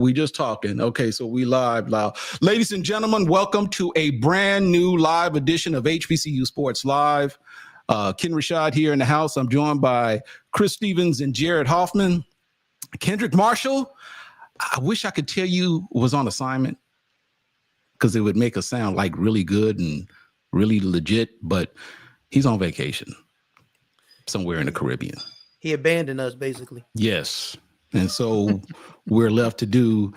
We just talking. Okay, so we live now. Ladies and gentlemen, welcome to a brand new live edition of HBCU Sports Live. Ken Rashad here in the house. I'm joined by Chris Stevens and Jared Hoffman. Kendrick Marshall, I wish I could tell you was on assignment because it would make us sound like really good and really legit, but he's on vacation somewhere in the Caribbean. He abandoned us, basically. Yes. And so we're left to do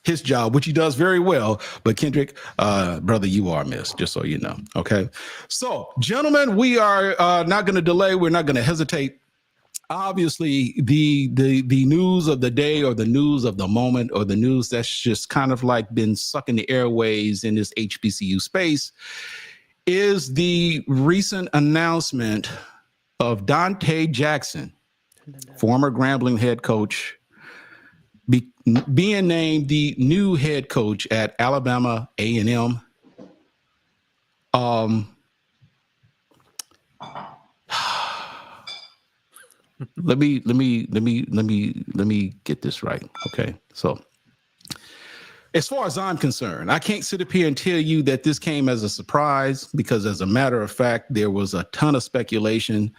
his job, which he does very well. But Kendrick, brother, you are missed, just so you know. Okay. So, gentlemen, we are not going to delay. We're not going to hesitate. Obviously, the news of the day or the news of the moment or the news that's just kind of like been sucking the airways in this HBCU space is the recent announcement of Donte Jackson, former Grambling head coach, being named the new head coach at Alabama A&M. Let me get this right. Okay. So as far as I'm concerned, I can't sit up here and tell you that this came as a surprise because, as a matter of fact, there was a ton of speculation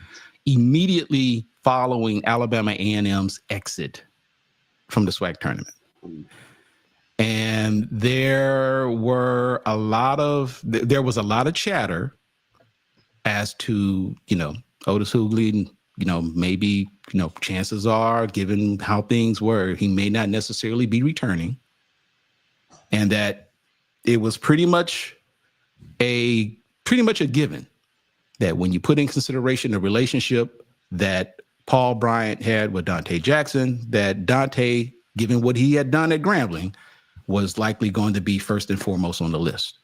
immediately following Alabama A&M's exit from the SWAC tournament. And there was a lot of chatter as to, Otis Hughley, maybe, chances are, given how things were, he may not necessarily be returning. And that it was pretty much a given that when you put in consideration the relationship that Paul Bryant had with Donte Jackson, that Donte, given what he had done at Grambling, was likely going to be first and foremost on the list.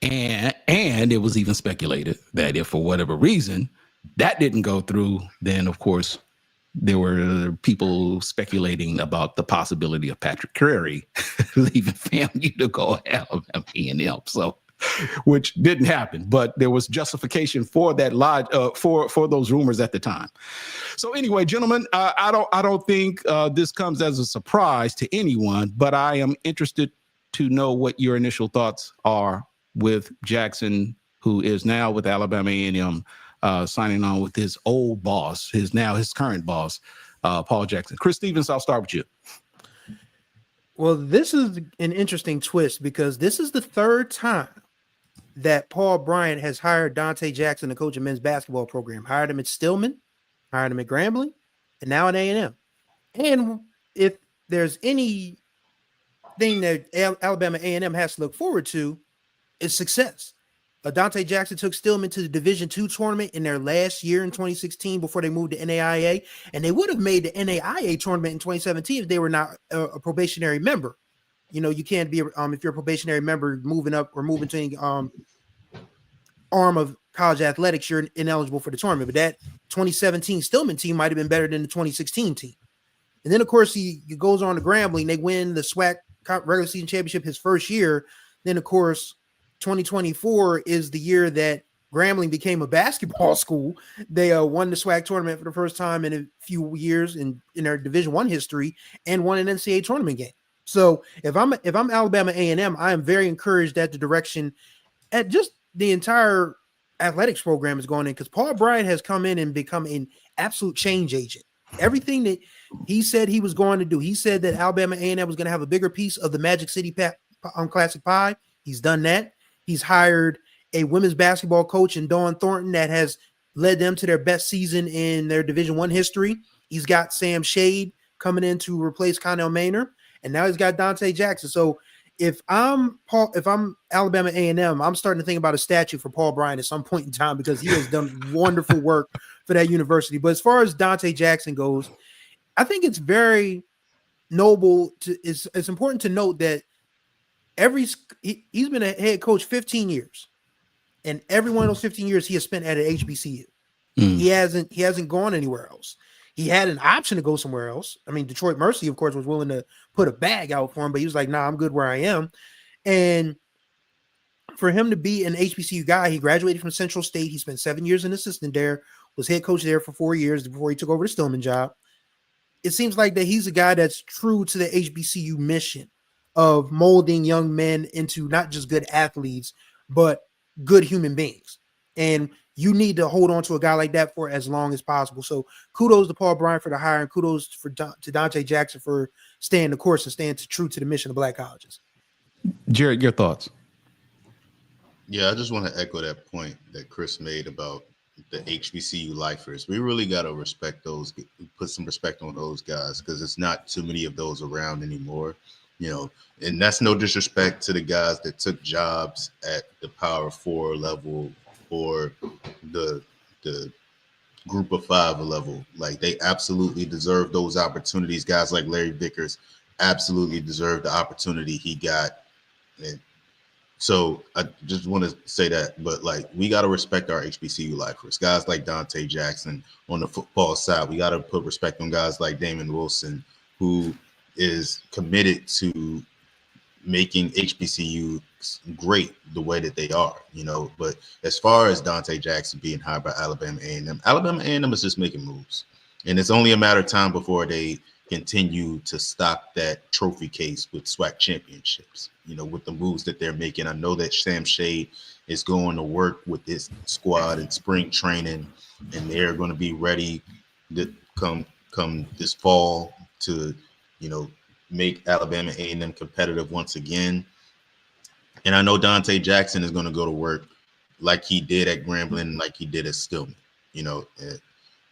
And it was even speculated that if for whatever reason that didn't go through, then of course there were people speculating about the possibility of Patrick Curry leaving FAMU to go Alabama A&M. So, which didn't happen, but there was justification for that for those rumors at the time. So anyway, gentlemen, I don't think this comes as a surprise to anyone, but I am interested to know what your initial thoughts are with Jackson, who is now with Alabama A&M, signing on with his old boss, his current boss, Paul Jackson. Chris Stevens, I'll start with you. Well, this is an interesting twist because this is the third time that Paul Bryant has hired Donte Jackson to coach a men's basketball program. Hired him at Stillman, hired him at Grambling, and now at A&M. And if there's anything that Alabama A&M has to look forward to, is success. Donte Jackson took Stillman to the Division II tournament in their last year in 2016 before they moved to NAIA, and they would have made the NAIA tournament in 2017 if they were not a probationary member. You can't be if you're a probationary member moving up or moving to any arm of college athletics, you're ineligible for the tournament. But that 2017 Stillman team might have been better than the 2016 team. And then of course he goes on to Grambling. They win the SWAC regular season championship his first year. Then of course 2024 is the year that Grambling became a basketball school. They won the SWAC tournament for the first time in a few years in their Division I history and won an NCAA tournament game. So if I'm Alabama A&M, I am very encouraged at the direction at just the entire athletics program is going in, because Paul Bryant has come in and become an absolute change agent. Everything that he said he was going to do, he said that Alabama A&M was going to have a bigger piece of the Magic City Classic pie. He's done that. He's hired a women's basketball coach in Dawn Thornton that has led them to their best season in their Division I history. He's got Sam Shade coming in to replace Connell Maynor, and now he's got Donte Jackson. So if I'm Alabama A&M, I'm starting to think about a statue for Paul Bryant at some point in time because he has done wonderful work for that university. But as far as Donte Jackson goes, I think it's very noble. It's important to note that he's been a head coach 15 years, and every one of those 15 years he has spent at an HBCU. He hasn't gone anywhere else. He had an option to go somewhere else. I mean, Detroit Mercy, of course, was willing to put a bag out for him, but he was like, nah, I'm good where I am. And for him to be an HBCU guy, he graduated from Central State. He spent 7 years an assistant there, was head coach there for 4 years before he took over the Stillman job. it seems like that he's a guy that's true to the HBCU mission of molding young men into not just good athletes, but good human beings. And you need to hold on to a guy like that for as long as possible. So kudos to Paul Bryant for the hire, and kudos to Donte Jackson for staying the course and staying true to the mission of black colleges. Jared, your thoughts? Yeah, I just want to echo that point that Chris made about the HBCU lifers. We really got to respect those, put some respect on those guys, because it's not too many of those around anymore, you know, and that's no disrespect to the guys that took jobs at the Power 4 level or the Group of 5 level. Like, they absolutely deserve those opportunities. Guys like Larry Vickers absolutely deserve the opportunity he got. And so I just want to say that, but like, we got to respect our HBCU lifers. Guys like Donte Jackson on the football side, we got to put respect on guys like Damon Wilson, who is committed to making HBCU great the way that they are, you know. But as far as Donte Jackson being hired by Alabama A&M is just making moves, and it's only a matter of time before they continue to stock that trophy case with SWAC championships, you know, with the moves that they're making. I know that Sam Shade is going to work with this squad in spring training, and they're going to be ready to come this fall to, you know, make Alabama A&M competitive once again. And I know Donte Jackson is going to go to work like he did at Grambling, like he did at Stillman. You know,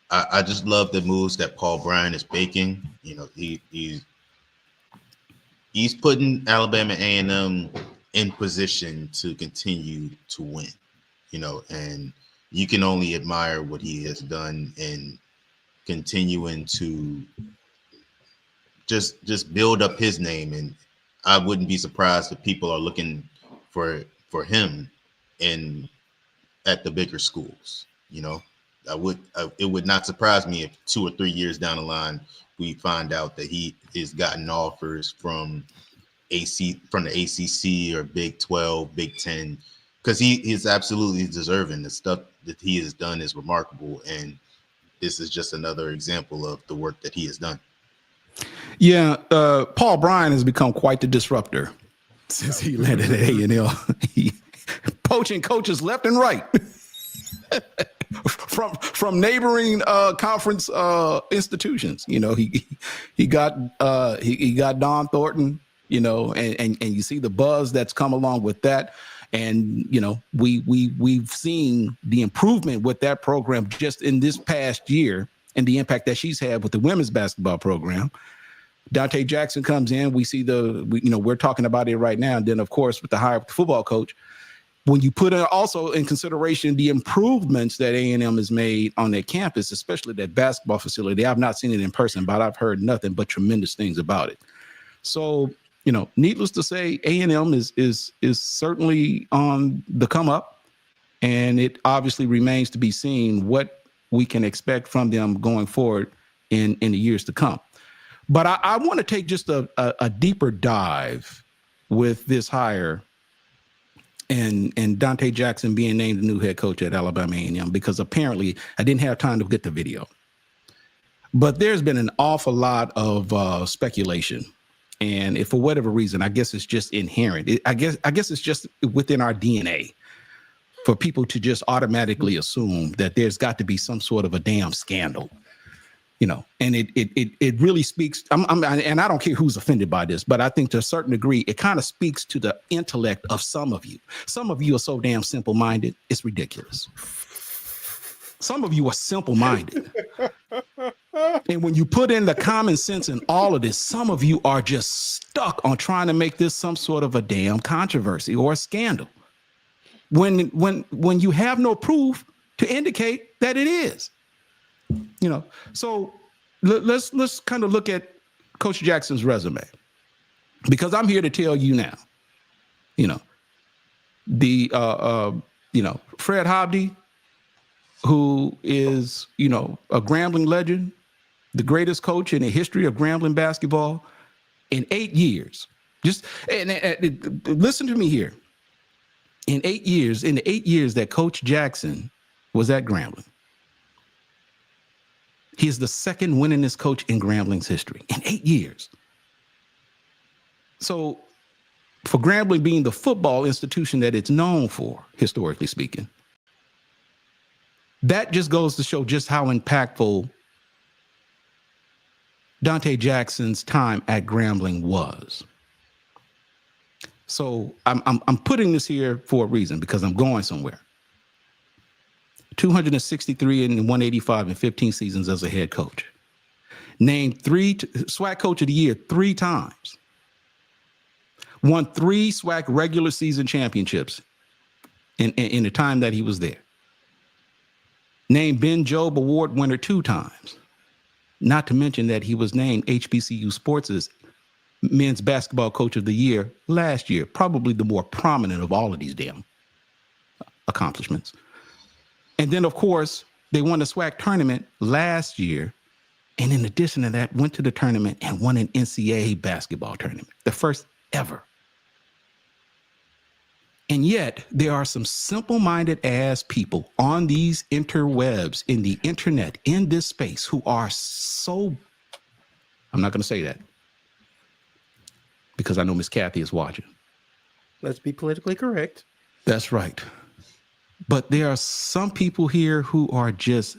I just love the moves that Paul Bryant is making. You know, he's putting Alabama A&M in position to continue to win. You know, and you can only admire what he has done in continuing to just build up his name. And I wouldn't be surprised if people are looking for him at the bigger schools. You know, it would not surprise me if 2 or 3 years down the line we find out that he has gotten offers from the ACC or Big 12, Big 10, because he is absolutely deserving. The stuff that he has done is remarkable, and this is just another example of the work that he has done. Yeah, Paul Bryant has become quite the disruptor since he landed at A&M. Poaching coaches left and right from neighboring conference institutions. You know, he got Don Thornton. You know, and you see the buzz that's come along with that. And, you know, we've seen the improvement with that program just in this past year and the impact that she's had with the women's basketball program. Donte Jackson comes in. We see we're talking about it right now. And then, of course, with the hire of the football coach, when you put also in consideration the improvements that A&M has made on their campus, especially that basketball facility, I've not seen it in person, but I've heard nothing but tremendous things about it. So, you know, needless to say, A&M is certainly on the come up, and it obviously remains to be seen what we can expect from them going forward in the years to come. But I want to take just a deeper dive with this hire and Donte Jackson being named the new head coach at Alabama A&M, because apparently I didn't have time to get the video. But there's been an awful lot of speculation. And if for whatever reason, I guess it's just inherent. I guess it's just within our DNA for people to just automatically assume that there's got to be some sort of a damn scandal, you know. And it really speaks. And I don't care who's offended by this, but I think to a certain degree, it kind of speaks to the intellect of some of you. Some of you are so damn simple-minded, it's ridiculous. Some of you are simple-minded. And when you put in the common sense in all of this, some of you are just stuck on trying to make this some sort of a damn controversy or a scandal when you have no proof to indicate that it is. You know, so let's kind of look at Coach Jackson's resume, because I'm here to tell you now, you know, Fred Hobdy, who is, you know, a Grambling legend, the greatest coach in the history of Grambling basketball, in 8 years. Listen to me here. In the 8 years that Coach Jackson was at Grambling, He is the second winningest coach in Grambling's history in 8 years. So for Grambling being the football institution that it's known for, historically speaking, that just goes to show just how impactful Donte Jackson's time at Grambling was. So I'm putting this here for a reason, because I'm going somewhere. 263 and 185 in 15 seasons as a head coach. Named SWAC Coach of the Year 3 times. Won 3 SWAC regular season championships in the time that he was there. Named Ben Jobe Award winner 2 times. Not to mention that he was named HBCU Sports' men's basketball coach of the year last year, probably the more prominent of all of these damn accomplishments. And then, of course, they won the SWAC tournament last year. And in addition to that, went to the tournament and won an NCAA basketball tournament, the first ever. And yet there are some simple-minded ass people on these interwebs, in the internet, in this space, who are so, I'm not going to say that because I know Miss Kathy is watching. Let's be politically correct. That's right. But there are some people here who are just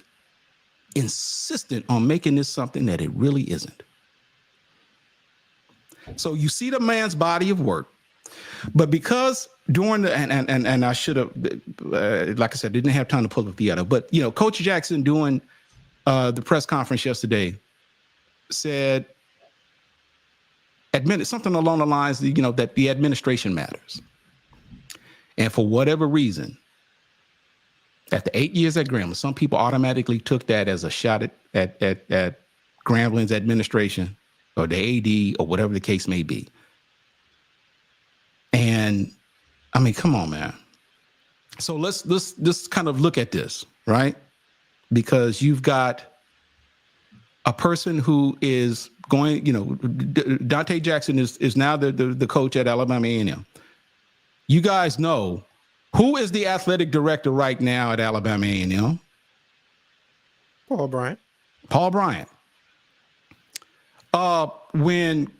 insistent on making this something that it really isn't. So you see the man's body of work, but because during the, and I should have, like I said, didn't have time to pull up the other, but you know, Coach Jackson doing the press conference yesterday said, something along the lines, you know, that the administration matters. And for whatever reason, after 8 years at Grambling, some people automatically took that as a shot at Grambling's administration or the AD or whatever the case may be. And I mean, come on, man. So let's kind of look at this, right? Because you've got a person who is going, you know, Donte Jackson is now the coach at Alabama A&M. You guys know who is the athletic director right now at Alabama A&M? Paul Bryant. Paul Bryant. When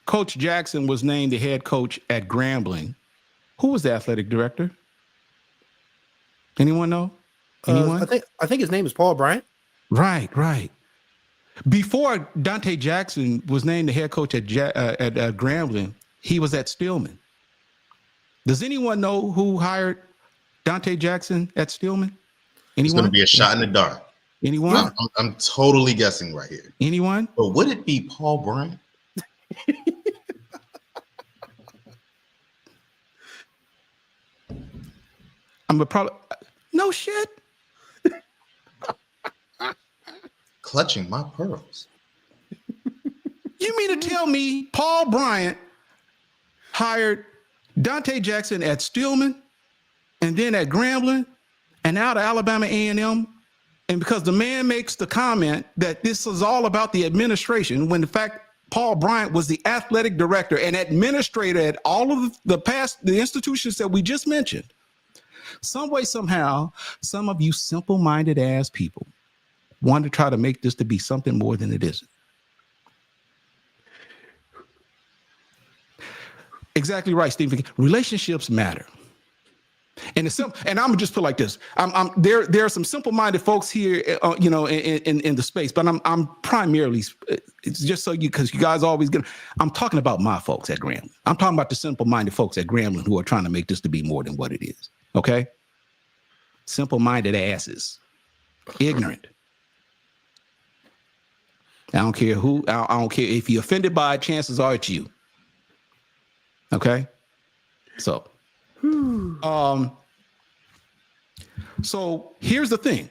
Coach Jackson was named the head coach at Grambling, who was the athletic director? Anyone know? Anyone? I think his name is Paul Bryant. Right. Before Donte Jackson was named the head coach at Grambling, he was at Stillman. Does anyone know who hired Donte Jackson at Stillman? Anyone? It's going to be a shot in the dark. Anyone? I'm totally guessing right here. Anyone? But would it be Paul Bryant? No shit. Clutching my pearls. You mean to tell me Paul Bryant hired Donte Jackson at Stillman and then at Grambling and now to Alabama A&M? And because the man makes the comment that this is all about the administration, when in fact Paul Bryant was the athletic director and administrator at all of the institutions that we just mentioned. Some way, somehow, some of you simple-minded ass people want to try to make this to be something more than it isn't. Exactly right, Stephen. Relationships matter. And I'm gonna just put it like this: there are some simple-minded folks here, you know, in the space, but I'm primarily, it's just so because you guys always get. I'm talking about my folks at Grambling. I'm talking about the simple-minded folks at Grambling who are trying to make this to be more than what it is. Okay, simple-minded asses, ignorant. I don't care who. I don't care if you're offended by it. Chances are it's you. Okay, so. So here's the thing.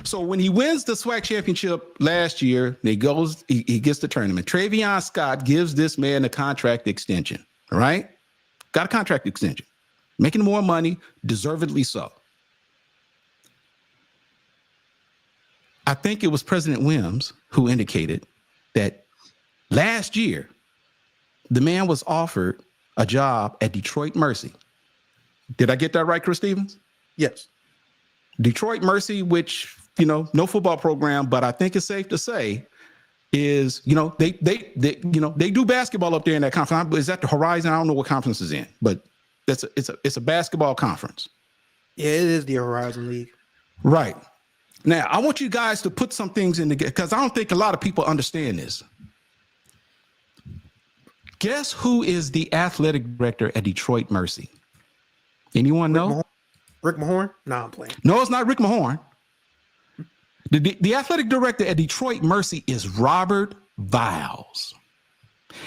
So when he wins the SWAC championship last year, he gets the tournament. Travion Scott gives this man a contract extension. All right, got a contract extension, making more money, deservedly so. I think it was President Wims who indicated that last year the man was offered a job at Detroit Mercy. Did I get that right, Chris Stevens? Yes. Detroit Mercy, which no football program, but I think it's safe to say is, they do basketball up there in that conference. Is that the Horizon? I don't know what conference is in, but it's a basketball conference. Yeah, it is the Horizon League. Right. Now, I want you guys to put some things in together because I don't think a lot of people understand this. Guess who is the athletic director at Detroit Mercy? Anyone know? Rick Mahorn? No, I'm playing. No, it's not Rick Mahorn. The athletic director at Detroit Mercy is Robert Viles.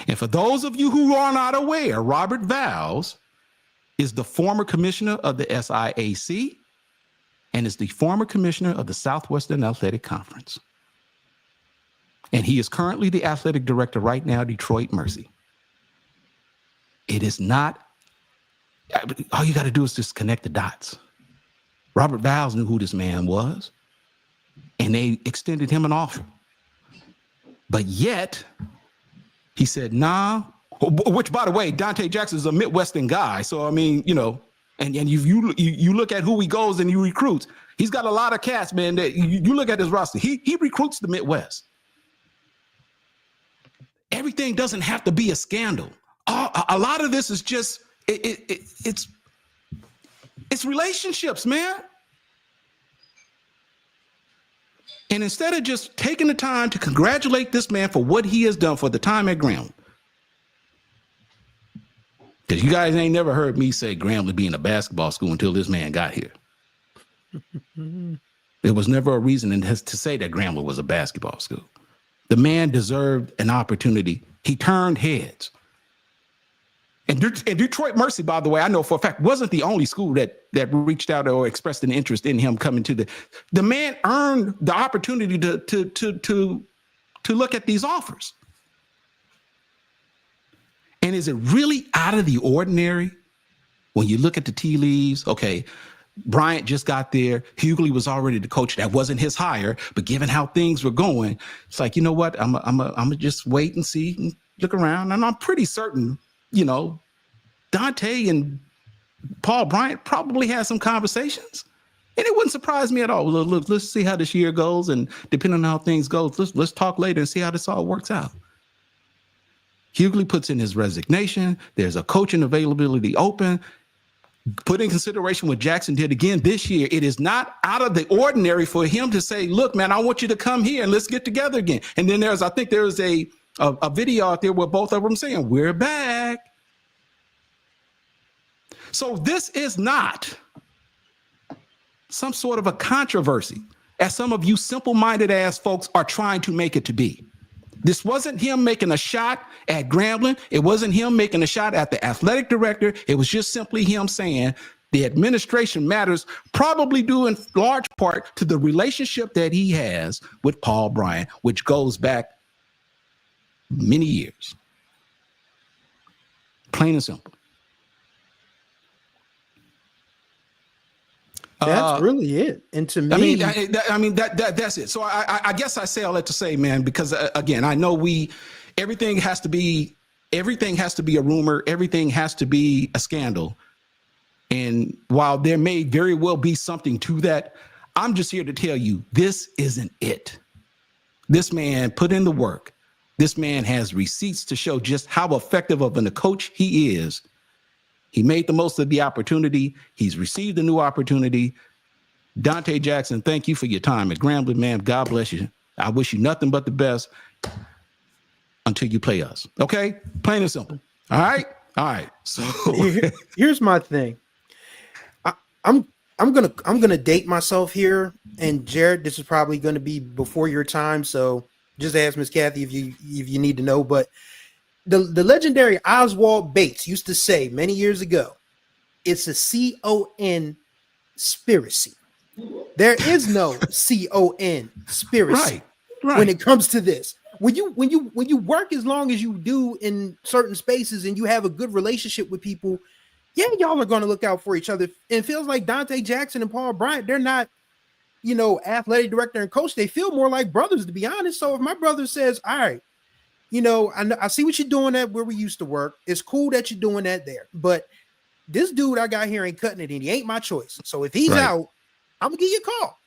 And for those of you who are not aware, Robert Viles is the former commissioner of the SIAC and is the former commissioner of the Southwestern Athletic Conference. And he is currently the athletic director right now, Detroit Mercy. It is not, all you got to do is just connect the dots. Robert Viles knew who this man was, and they extended him an offer. But yet, he said, nah, which, by the way, Donte Jackson is a Midwestern guy. So, I mean, and you look at who he goes and he recruits. He's got a lot of cats, man, that you look at his roster. He recruits the Midwest. Everything doesn't have to be a scandal. A lot of this is just, it's relationships, man. And instead of just taking the time to congratulate this man for what he has done for the time at Grambling, because you guys ain't never heard me say Grambling being a basketball school until this man got here. There was never a reason to say that Grambling was a basketball school. The man deserved an opportunity. He turned heads. And Detroit Mercy, by the way, I know for a fact, wasn't the only school that reached out or expressed an interest in him coming to the man earned the opportunity to look at these offers. And is it really out of the ordinary when you look at the tea leaves? Okay, Bryant just got there. Hughley was already the coach. That wasn't his hire, but given how things were going, it's like, you know what? I'm gonna just wait and see and look around. And I'm pretty certain, Donte and Paul Bryant probably had some conversations, and it wouldn't surprise me at all. Look, let's see how this year goes, and depending on how things go, let's talk later and see how this all works out. Hughley puts in his resignation. There's a coaching availability open. Put in consideration what Jackson did again this year. It is not out of the ordinary for him to say, look, man, I want you to come here and let's get together again. And then I think there's a video out there where both of them saying, we're back. So this is not some sort of a controversy, as some of you simple-minded ass folks are trying to make it to be. This wasn't him making a shot at Grambling. It wasn't him making a shot at the athletic director. It was just simply him saying the administration matters, probably due in large part to the relationship that he has with Paul Bryant, which goes back many years. Plain and simple. That's really it. And to me, that's it. So I guess I say all that to say, man, because again, I know everything has to be a rumor. Everything has to be a scandal. And while there may very well be something to that, I'm just here to tell you, this isn't it. This man put in the work. This man has receipts to show just how effective of a coach he is. He made the most of the opportunity. He's received a new opportunity. Donte Jackson, thank you for your time at Grambling, man. God bless you. I wish you nothing but the best until you play us. Okay? Plain and simple. All right? All right. So here's my thing. I'm gonna date myself here. And Jared, this is probably gonna be before your time. So just ask Miss Kathy if you need to know. But the legendary Oswald Bates used to say many years ago, it's a C-O-N-spiracy. There is no C-O-N-spiracy when it comes to this. When you work as long as you do in certain spaces and you have a good relationship with people, yeah, y'all are going to look out for each other. And it feels like Donte Jackson and Paul Bryant, they're not, athletic director and coach. They feel more like brothers, to be honest. So if my brother says, all right, I see what you're doing at where we used to work. It's cool that you're doing that there. But this dude I got here ain't cutting it, and he ain't my choice. So if he's out, I'm going to give you a call.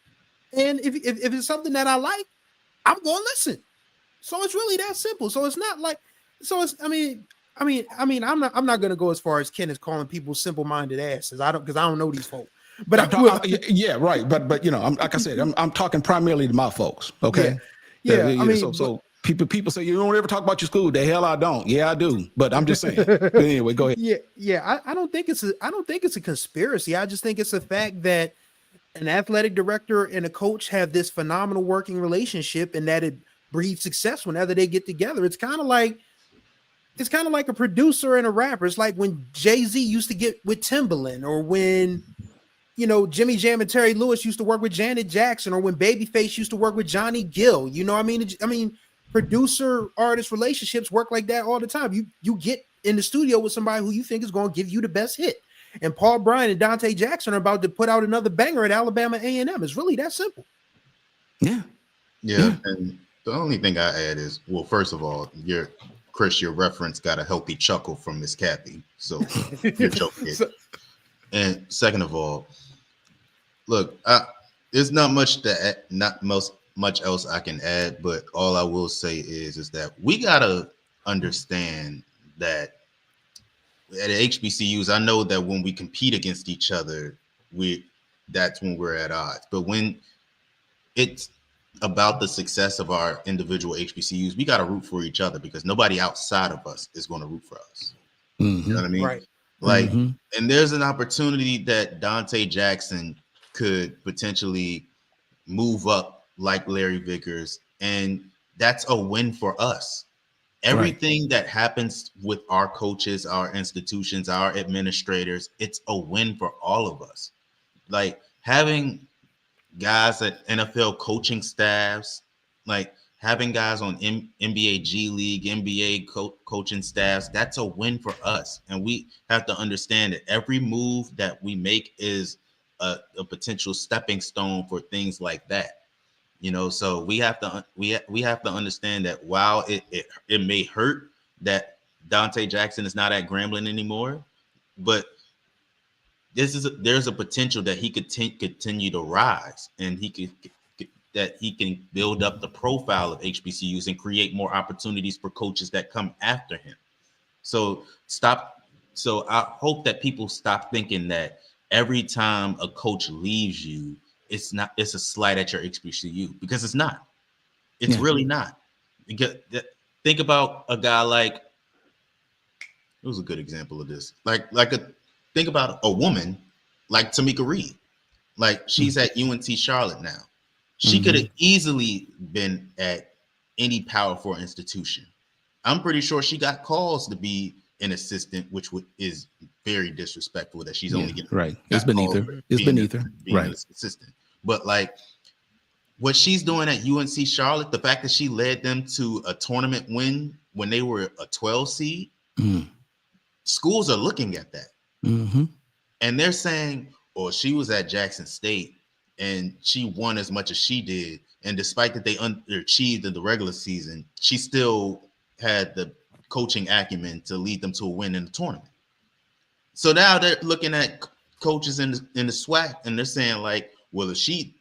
And if it's something that I like, I'm going to listen. So it's really that simple. So it's not like, so it's, I mean, I'm not going to go as far as Ken is calling people simple-minded asses. Because I don't know these folks. But yeah, right. But like I said, I'm talking primarily to my folks. Okay. Yeah. I mean, so people say you don't ever talk about your school. The hell I don't. Yeah, I do. But I'm just saying. But anyway, go ahead. Yeah. I don't think it's a conspiracy. I just think it's the fact that an athletic director and a coach have this phenomenal working relationship, and that it breeds success whenever they get together. It's kind of like a producer and a rapper. It's like when Jay-Z used to get with Timbaland, or when Jimmy Jam and Terry Lewis used to work with Janet Jackson, or when Babyface used to work with Johnny Gill. You know what I mean? Producer artist relationships work like that all the time. You get in the studio with somebody who you think is going to give you the best hit. And Paul Bryant and Donte Jackson are about to put out another banger at Alabama A&M. It's really that simple. Yeah. And the only thing I add is, well, first of all, Chris, your reference got a healthy chuckle from Miss Kathy. So your joke hit. And second of all, look, there's not much else I can add, but all I will say is that we gotta understand that at HBCUs, I know that when we compete against each other, that's when we're at odds. But when it's about the success of our individual HBCUs, we got to root for each other, because nobody outside of us is going to root for us. Mm-hmm. You know what I mean? Right. Like, and there's an opportunity that Donte Jackson could potentially move up like Larry Vickers, and that's a win for us. Everything that happens with our coaches, our institutions, our administrators, it's a win for all of us. Like having guys at NFL coaching staffs, like having guys on NBA G League, NBA coaching staffs, that's a win for us. And we have to understand that every move that we make is a potential stepping stone for things like that. So we have to understand that while it may hurt that Donte Jackson is not at Grambling anymore, but there's a potential that he could continue to rise, and he can build up the profile of HBCUs and create more opportunities for coaches that come after him. So I hope that people stop thinking that every time a coach leaves you, it's a slight at your HBCU, because it's not. It's really not. Because think about a guy like, it was a good example of this. Think about a woman like Tamika Reed. Like, she's at UNT Charlotte now. She could have easily been at any Power 4 institution. I'm pretty sure she got calls to be an assistant, which is very disrespectful that she's only getting right. It's beneath her. Being right. An assistant. But like what she's doing at UNC Charlotte, the fact that she led them to a tournament win when they were a 12 seed, schools are looking at that. And they're saying, oh, she was at Jackson State and she won as much as she did. And despite that they underachieved in the regular season, she still had the coaching acumen to lead them to a win in the tournament. So now they're looking at coaches in the SWAC, and they're saying like, well, if she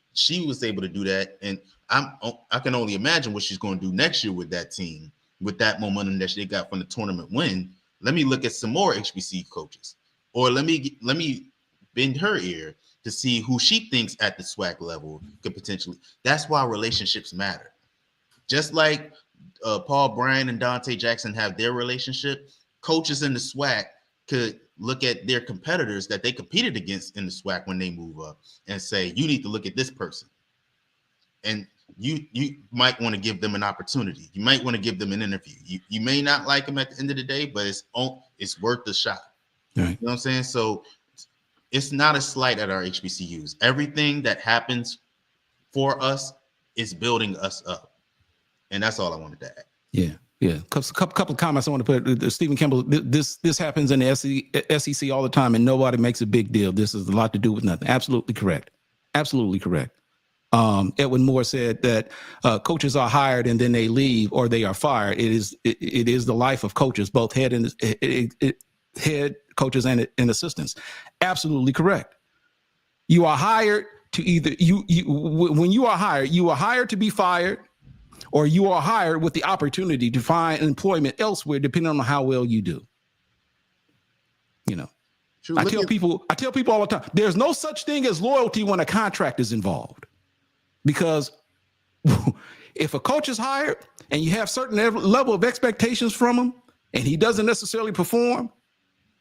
was able to do that, and I can only imagine what she's going to do next year with that team, with that momentum that they got from the tournament win. Let me look at some more HBC coaches, or let me bend her ear to see who she thinks at the SWAC level could potentially. That's why relationships matter. Just like Paul Bryant and Donte Jackson have their relationship, coaches in the SWAC could look at their competitors that they competed against in the SWAC when they move up and say, you need to look at this person. And you might want to give them an opportunity. You might want to give them an interview. You may not like them at the end of the day, but it's worth the shot. Right. You know what I'm saying? So it's not a slight at our HBCUs. Everything that happens for us is building us up. And that's all I wanted to add. Yeah. Couple of comments I want to put. Stephen Campbell, this happens in the SEC all the time, and nobody makes a big deal. This is a lot to do with nothing. Absolutely correct. Edwin Moore said that coaches are hired and then they leave or they are fired. It is the life of coaches, both head coaches and assistants. Absolutely correct. You are hired to either when you are hired to be fired, or you are hired with the opportunity to find employment elsewhere, depending on how well you do. You know, True. I tell people all the time, there's no such thing as loyalty when a contract is involved, because if a coach is hired and you have certain level of expectations from him and he doesn't necessarily perform,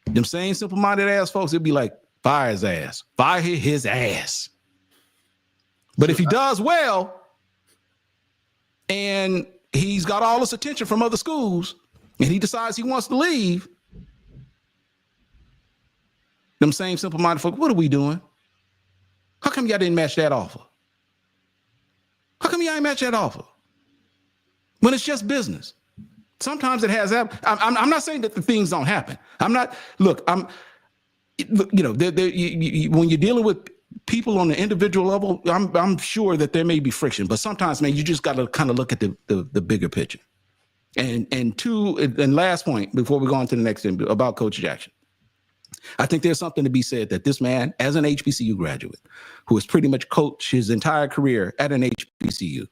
them same simple-minded ass folks, it'd be like, fire his ass, fire his ass. But if he does well and he's got all this attention from other schools and he decides he wants to leave, them same simple-minded folks, what are we doing? How come y'all didn't match that offer? How come y'all ain't match that offer? When it's just business. Sometimes it has happened. I'm not saying that the things don't happen. When you're dealing with people on the individual level, I'm sure that there may be friction, but sometimes, man, you just got to kind of look at the bigger picture. And last point before we go on to the next thing about Coach Jackson. I think there's something to be said that this man, as an HBCU graduate, who has pretty much coached his entire career at an HBCU,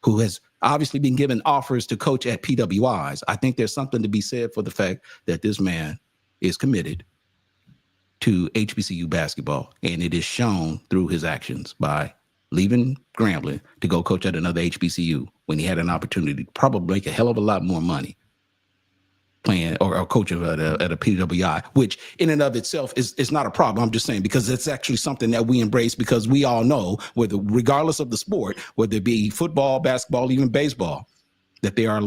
who has obviously been given offers to coach at PWIs, I think there's something to be said for the fact that this man is committed to HBCU basketball, and it is shown through his actions by leaving Grambling to go coach at another HBCU when he had an opportunity to probably make a hell of a lot more money playing or coaching at a PWI, which in and of itself is not a problem. I'm just saying, because it's actually something that we embrace, because we all know, regardless of the sport, whether it be football, basketball, even baseball, that there are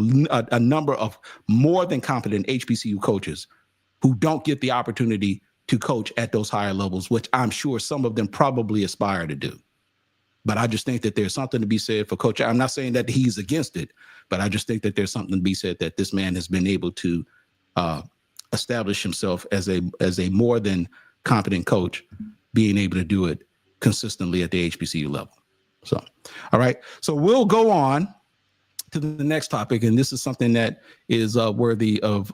a number of more than competent HBCU coaches who don't get the opportunity to coach at those higher levels, which I'm sure some of them probably aspire to do. But I just think that there's something to be said for Coach. I'm not saying that he's against it, but I just think that there's something to be said that this man has been able to establish himself as a more than competent coach, being able to do it consistently at the HBCU level. So, all right. So we'll go on to the next topic, and this is something that is worthy of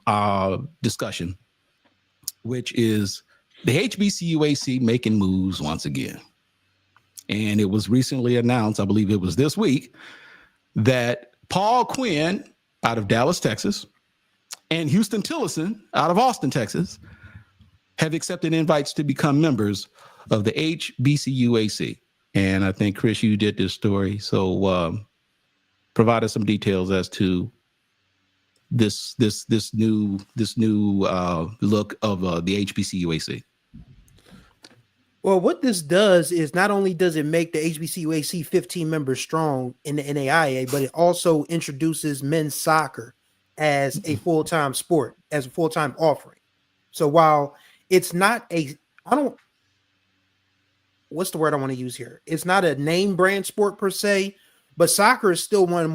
discussion, which is the HBCUAC making moves once again. And it was recently announced, I believe it was this week, that Paul Quinn out of Dallas, Texas, and Houston Tillotson out of Austin, Texas, have accepted invites to become members of the HBCUAC. And I think, Chris, you did this story. So provide us some details as to this new look of the HBCUAC. Well, what this does is not only does it make the HBCUAC 15 members strong in the NAIA, but it also introduces men's soccer as a full-time sport, as a full-time offering. So while it's not what's the word I want to use here? It's not a name brand sport per se, but soccer is still one of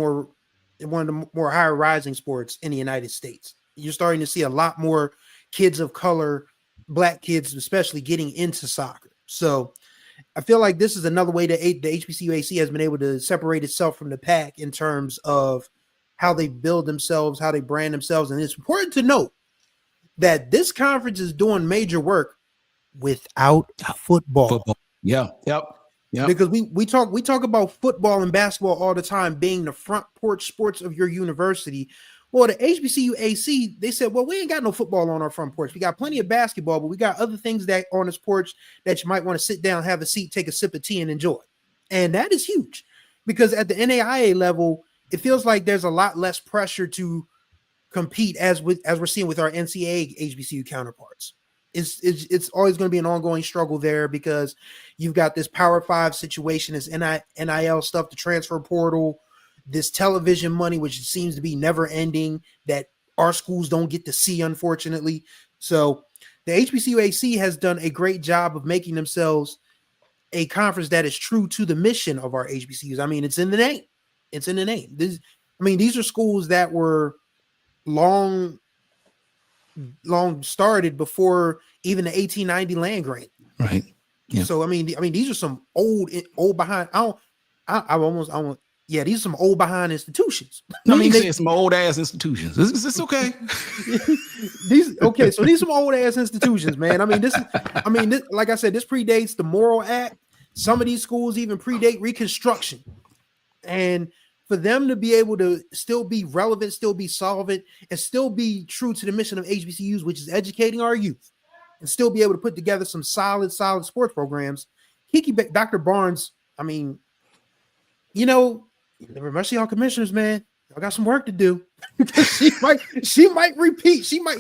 the more higher rising sports in the United States. You're starting to see a lot more kids of color, Black kids especially, getting into soccer. So I feel like this is another way that the HBCUAC has been able to separate itself from the pack in terms of how they build themselves, how they brand themselves. And it's important to note that this conference is doing major work without football. Yeah. Yep. Because we talk about football and basketball all the time being the front porch sports of your university. Well, the HBCUAC, they said, well, we ain't got no football on our front porch. We got plenty of basketball, but we got other things that on this porch that you might want to sit down, have a seat, take a sip of tea, and enjoy. And that is huge, because at the NAIA level, it feels like there's a lot less pressure to compete as we're seeing with our NCAA HBCU counterparts. It's always going to be an ongoing struggle there, because you've got this Power 5 situation, this NIL stuff, the transfer portal, this television money, which seems to be never ending, that our schools don't get to see, unfortunately. So the HBCUAC has done a great job of making themselves a conference that is true to the mission of our HBCUs. I mean, it's in the name. It's in the name. These are schools that were long started before even the 1890 land grant. Right. Yeah. So these are some old behind. These are some old behind institutions. They some old ass institutions. Is this okay? These are some old ass institutions, man. This like I said, this predates the Morrill Act. Some of these schools even predate Reconstruction. And for them to be able to still be relevant, still be solvent, and still be true to the mission of HBCUs, which is educating our youth, and still be able to put together some solid sports programs. Dr. Barnes, I mean, you know, the rest of y'all commissioners, man, y'all got some work to do. she might repeat. She might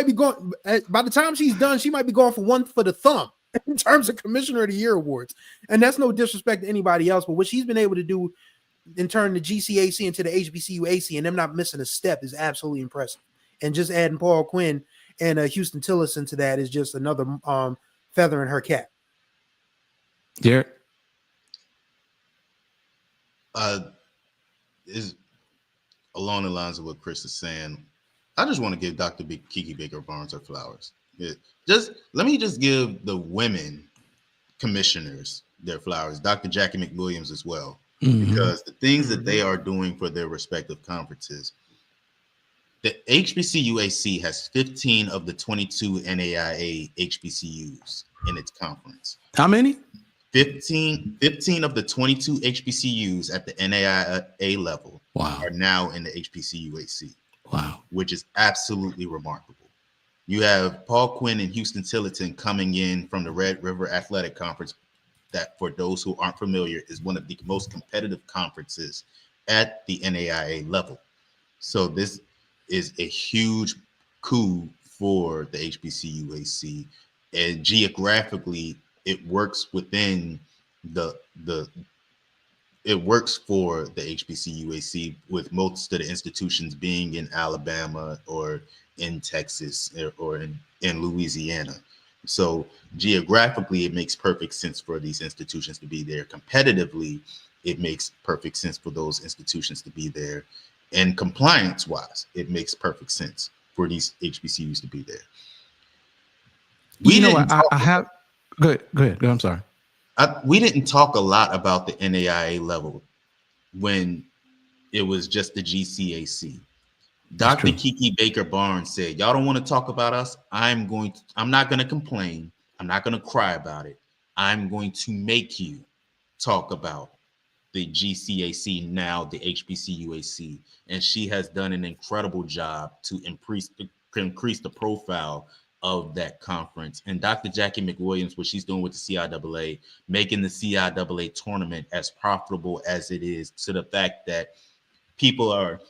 be going, by the time she's done, she might be going for one for the thumb in terms of Commissioner of the Year awards. And that's no disrespect to anybody else, but what she's been able to do in turning the GCAC into the HBCUAC and them not missing a step is absolutely impressive. And just adding Paul Quinn and Houston Tillotson to that is just another feather in her cap. Derek? Is along the lines of what Chris is saying. I just want to give Dr. Kiki Baker Barnes her flowers. Let me give the women commissioners their flowers. Dr. Jackie McWilliams as well, because the things that they are doing for their respective conferences. The HBCUAC has 15 of the 22 NAIA HBCUs in its conference. How many? 15 of the 22 HBCUs at the NAIA level are now in the HBCUAC. Wow. Which is absolutely remarkable. You have Paul Quinn and Houston Tillotson coming in from the Red River Athletic Conference, that, for those who aren't familiar, is one of the most competitive conferences at the NAIA level. So this is a huge coup for the HBCUAC, and geographically it works within it works for the HBCUAC, with most of the institutions being in Alabama or in Texas or in Louisiana. So geographically, it makes perfect sense for these institutions to be there. Competitively, it makes perfect sense for those institutions to be there. And compliance-wise, it makes perfect sense for these HBCUs to be there. Go ahead. I'm sorry. We didn't talk a lot about the NAIA level when it was just the GCAC. Dr. Kiki Baker Barnes said, y'all don't want to talk about us. I'm not going to complain. I'm not going to cry about it. I'm going to make you talk about the GCAC, now the HBCUAC. And she has done an incredible job to increase the profile of that conference. And Dr. Jackie McWilliams, what she's doing with the CIAA, making the CIAA tournament as profitable as it is, to the fact that people are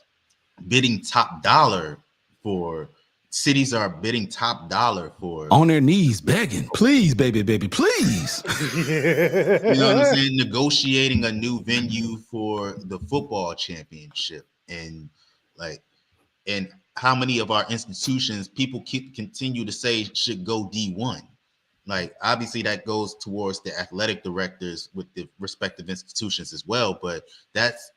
bidding top dollar for, cities are bidding top dollar for, on their knees begging, please, baby, please. You know what I'm saying? Negotiating a new venue for the football championship. And how many of our institutions people continue to say should go D1? Like, obviously that goes towards the athletic directors with the respective institutions as well, but that's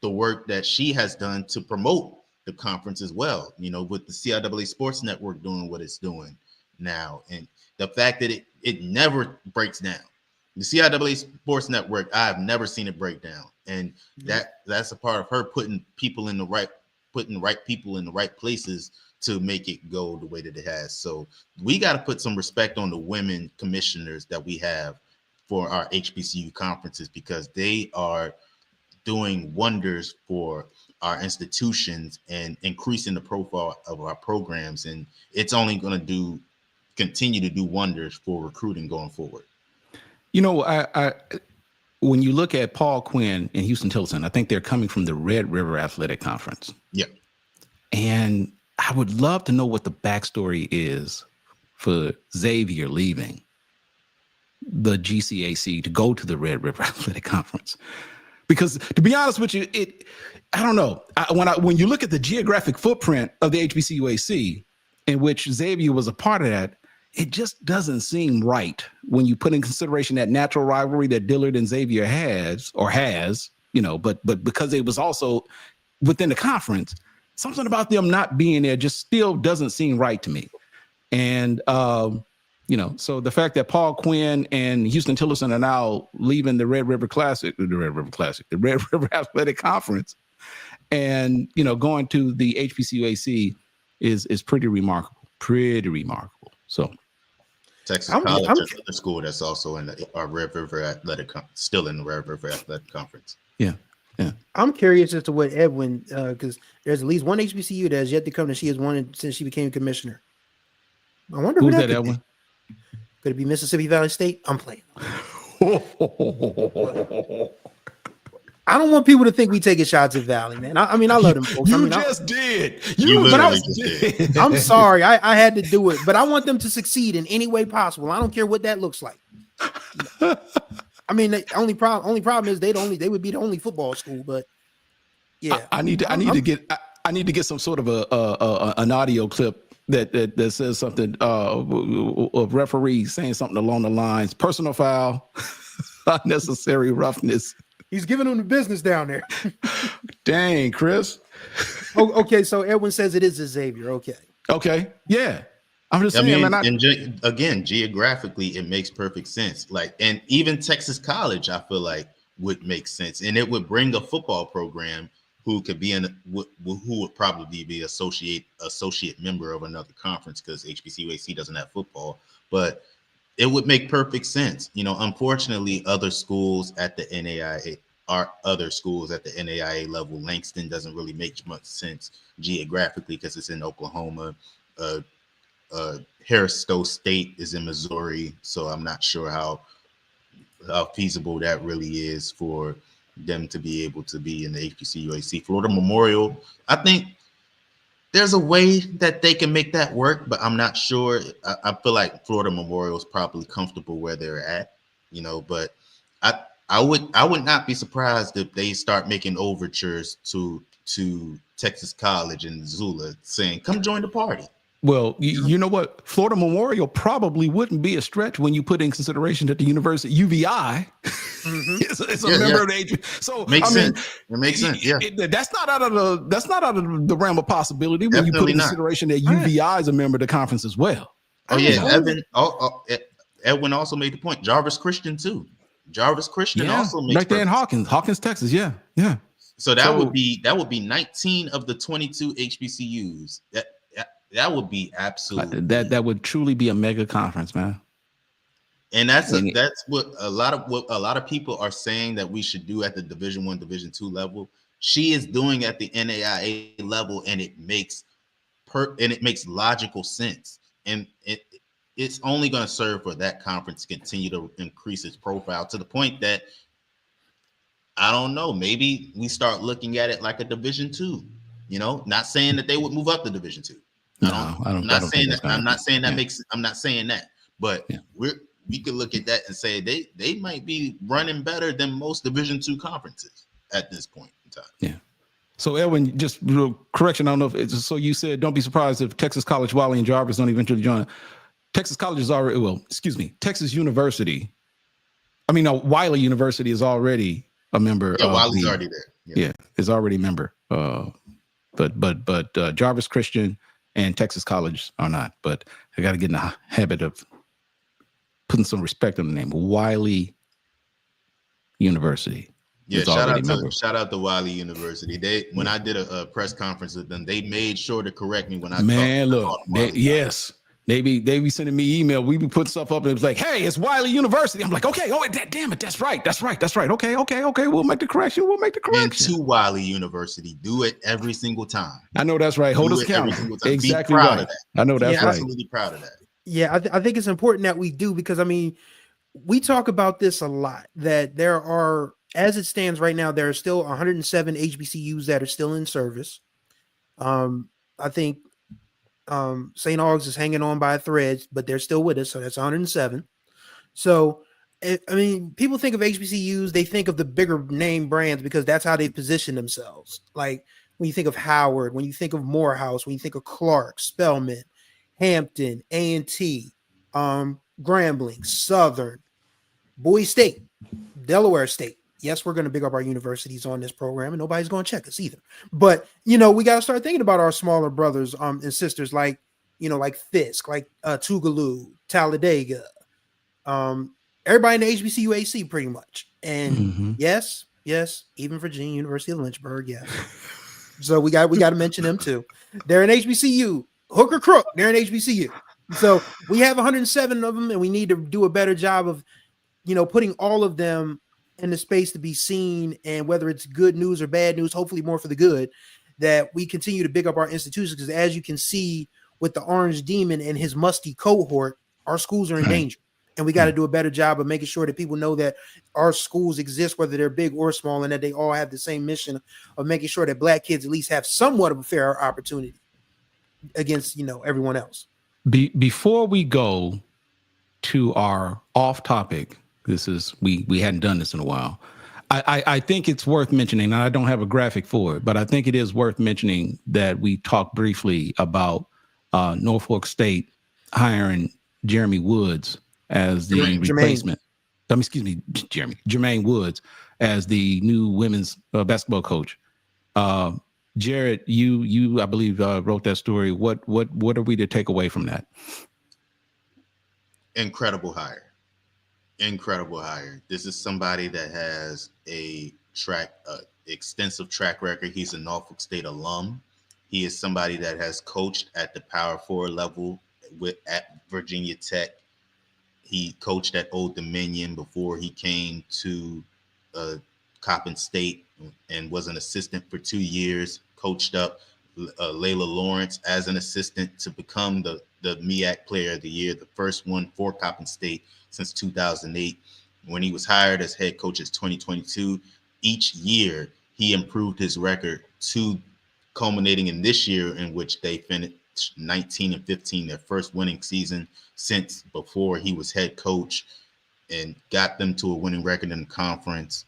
the work that she has done to promote the conference as well, you know, with the CIAA Sports Network doing what it's doing now. And the fact that it never breaks down. The CIAA Sports Network, I've never seen it break down. And that's a part of her putting the right people in the right places to make it go the way that it has. So we got to put some respect on the women commissioners that we have for our HBCU conferences, because they are doing wonders for our institutions and increasing the profile of our programs. And it's only going to continue to do wonders for recruiting going forward. You know, I when you look at Paul Quinn and Houston Tillotson, I think they're coming from the Red River Athletic Conference. Yeah. And I would love to know what the backstory is for Xavier leaving the GCAC to go to the Red River Athletic Conference. Because to be honest with you, I don't know. When you look at the geographic footprint of the HBCUAC, in which Xavier was a part of that, it just doesn't seem right when you put in consideration that natural rivalry that Dillard and Xavier has, you know, but because it was also within the conference, something about them not being there just still doesn't seem right to me. And, you know, so the fact that Paul Quinn and Houston Tillotson are now leaving the Red River Athletic Conference, and, you know, going to the HBCUAC is pretty remarkable. So, Texas College is another school that's also in the Red River Athletic, still in the Red River Athletic Conference. Yeah. I'm curious as to what Edwin, because there's at least one HBCU that has yet to come that she has wanted since she became commissioner. I wonder who's that Edwin? Could it be Mississippi Valley State? I'm playing. I don't want people to think we taking shots at Valley, man. I mean, I love them folks. You did. I'm sorry. I had to do it, but I want them to succeed in any way possible. I don't care what that looks like. I mean, the only problem is they would be the only football school, but yeah. I need to get some sort of an audio clip that says something of referee saying something along the lines, personal foul, unnecessary roughness. He's giving them the business down there. Dang, Chris. Okay, so Edwin says it is Xavier. Okay. Yeah. I'm just saying, man. Again, geographically, it makes perfect sense. And even Texas College, I feel like would make sense, and it would bring a football program who could be who would probably be associate member of another conference, because HBCUAC doesn't have football, but it would make perfect sense. Unfortunately, other schools at the NAIA level. Langston doesn't really make much sense geographically because it's in Oklahoma. Harris-Stowe State is in Missouri, so I'm not sure how feasible that really is for them to be able to be in the HBCUAC. Florida Memorial, I think there's a way that they can make that work, but I'm not sure. I feel like Florida Memorial is probably comfortable where they're at, but I would not be surprised if they start making overtures to Texas College and Zula saying, come join the party. Well, you know what? Florida Memorial probably wouldn't be a stretch when you put in consideration that the University UVI is a member of the HBCU. So it makes sense. Yeah, that's not out of the realm of possibility when you put in consideration that UVI is a member of the conference as well. Oh yeah, Edwin also made the point. Jarvis Christian too. Jarvis Christian also makes right there in Hawkins, Texas. Yeah. So that would be 19 of the 22 HBCUs. That would be absolutely that would truly be a mega conference, man. And that's what a lot of people are saying that we should do at the Division I, Division II level. She is doing at the NAIA level, and it makes logical sense. And it's only going to serve for that conference to continue to increase its profile to the point that, I don't know, maybe we start looking at it like a Division II. Not saying that they would move up to Division II. I'm not saying that, but we could look at that and say they might be running better than most Division II conferences at this point in time. Yeah. So Edwin, just real correction. I don't know if it's so you said don't be surprised if Texas College, Wiley, and Jarvis don't eventually join. Texas College is already Texas University. Wiley University is already a member. Yeah, Wiley's already there. Yeah, is already a member. But Jarvis Christian and Texas College are not. But I got to get in the habit of putting some respect on the name. Wiley University. Yeah, shout out to Wiley University. When I did a press conference with them, they made sure to correct me when I They be sending me email. We be putting stuff up and it's like, hey, it's Wiley University. I'm like, okay, damn it, that's right. Okay, we'll make the correction. And to Wiley University, do it every single time. I know that's right. Hold us accountable. Exactly right. I know that's right. Absolutely proud of that. Yeah, I think it's important that we do, because we talk about this a lot, that there are, as it stands right now, there are still 107 HBCUs that are still in service. I think St. Aug's is hanging on by a thread, but they're still with us. So that's 107. So, people think of HBCUs, they think of the bigger name brands because that's how they position themselves. Like when you think of Howard, when you think of Morehouse, when you think of Clark, Spelman, Hampton, A&T, Grambling, Southern, Bowie State, Delaware State. Yes, we're going to big up our universities on this program, and nobody's going to check us either. But, we got to start thinking about our smaller brothers and sisters like Fisk, like Tougaloo, Talladega, everybody in the HBCUAC pretty much. And yes, even Virginia University of Lynchburg, yes. So we got to mention them too. They're an HBCU. Hook or crook, they're an HBCU. So we have 107 of them, and we need to do a better job of, putting all of them in the space to be seen. And whether it's good news or bad news, hopefully more for the good, that we continue to big up our institutions. Because as you can see with the Orange Demon and his musty cohort, our schools are in danger. And we got to do a better job of making sure that people know that our schools exist, whether they're big or small, and that they all have the same mission of making sure that Black kids at least have somewhat of a fair opportunity against, everyone else. Before we go to our off topic, this is we hadn't done this in a while. I think it's worth mentioning, and I don't have a graphic for it, but I think it is worth mentioning that we talked briefly about Norfolk State hiring Jeremy Woods as the replacement. Jermaine Woods as the new women's basketball coach. Jared, you I believe wrote that story. What are we to take away from that? Incredible hire. This is somebody that has a extensive track record. He's a Norfolk State alum. He is somebody that has coached at the Power 4 level at Virginia Tech. He coached at Old Dominion before he came to Coppin State and was an assistant for 2 years. Coached up Layla Lawrence as an assistant to become the MEAC Player of the Year, the first one for Coppin State since 2008. When he was hired as head coach in 2022, each year he improved his record to culminating in this year, in which they finished 19-15, their first winning season since before he was head coach, and got them to a winning record in the conference.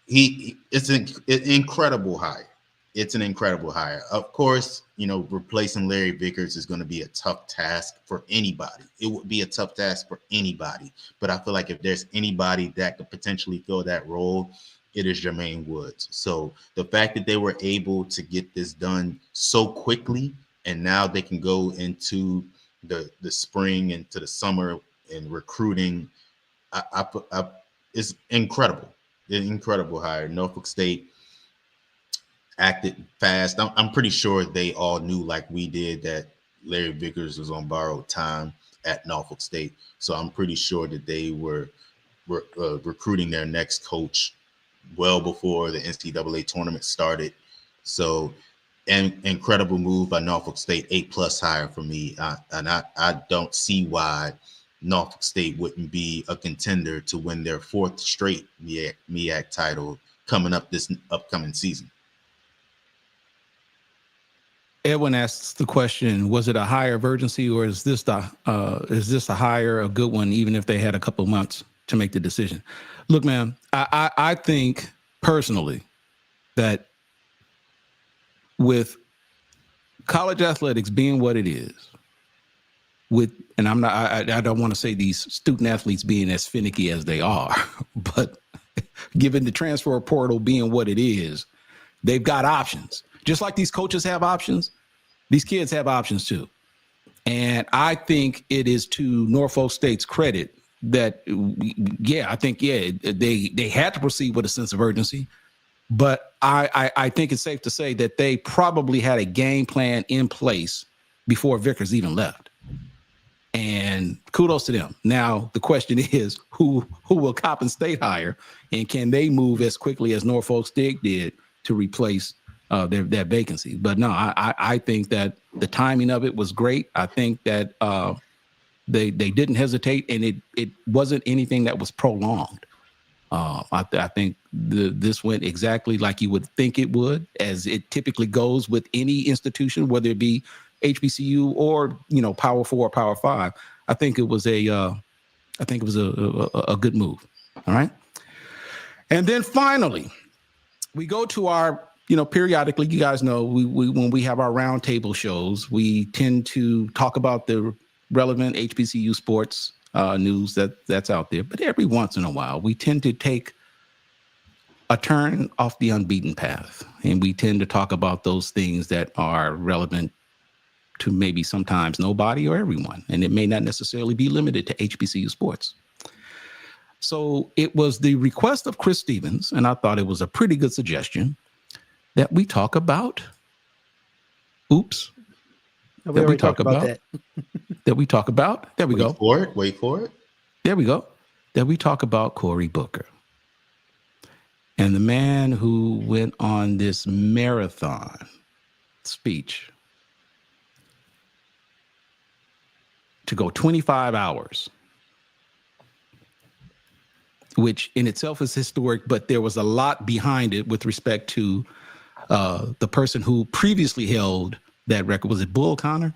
It's an incredible hire. It's an incredible hire. Of course, replacing Larry Vickers is going to be a tough task for anybody. It would be a tough task for anybody. But I feel like if there's anybody that could potentially fill that role, it is Jermaine Woods. So the fact that they were able to get this done so quickly, and now they can go into the spring and to the summer and recruiting, it's incredible. An incredible hire. Norfolk State acted fast. I'm pretty sure they all knew, like we did, that Larry Vickers was on borrowed time at Norfolk State. So I'm pretty sure that they were recruiting their next coach well before the NCAA tournament started. So an incredible move by Norfolk State, A+ hire for me. I don't see why Norfolk State wouldn't be a contender to win their 4th straight MEAC title coming up this upcoming season. Edwin asks the question: was it a hire of urgency, or is this a hire, a good one, even if they had a couple months to make the decision? Look, man, I think personally that with college athletics being what it is, and I don't want to say these student athletes being as finicky as they are, but given the transfer portal being what it is, they've got options. Just like these coaches have options, these kids have options too. And I think it is to Norfolk State's credit that, they had to proceed with a sense of urgency. But I think it's safe to say that they probably had a game plan in place before Vickers even left. And kudos to them. Now, the question is, who will Coppin State hire? And can they move as quickly as Norfolk State did to replace their vacancy? But no, I think that the timing of it was great. I think that they didn't hesitate, and it wasn't anything that was prolonged. I think this went exactly like you would think it would, as it typically goes with any institution, whether it be HBCU or Power 4 or Power 5. I think it was a good move. All right, and then finally, we go to our periodically. You guys know we when we have our roundtable shows, we tend to talk about the relevant HBCU sports news that's out there. But every once in a while, we tend to take a turn off the unbeaten path, and we tend to talk about those things that are relevant to maybe sometimes nobody or everyone, and it may not necessarily be limited to HBCU sports. So it was the request of Chris Stevens, and I thought it was a pretty good suggestion that we talk about. We talk about that. that we talk about. There we go. Wait for it. There we go. That we talk about Cory Booker. And the man who went on this marathon speech to go 25 hours, which in itself is historic, but there was a lot behind it with respect to the person who previously held that record. Was it Bull Connor?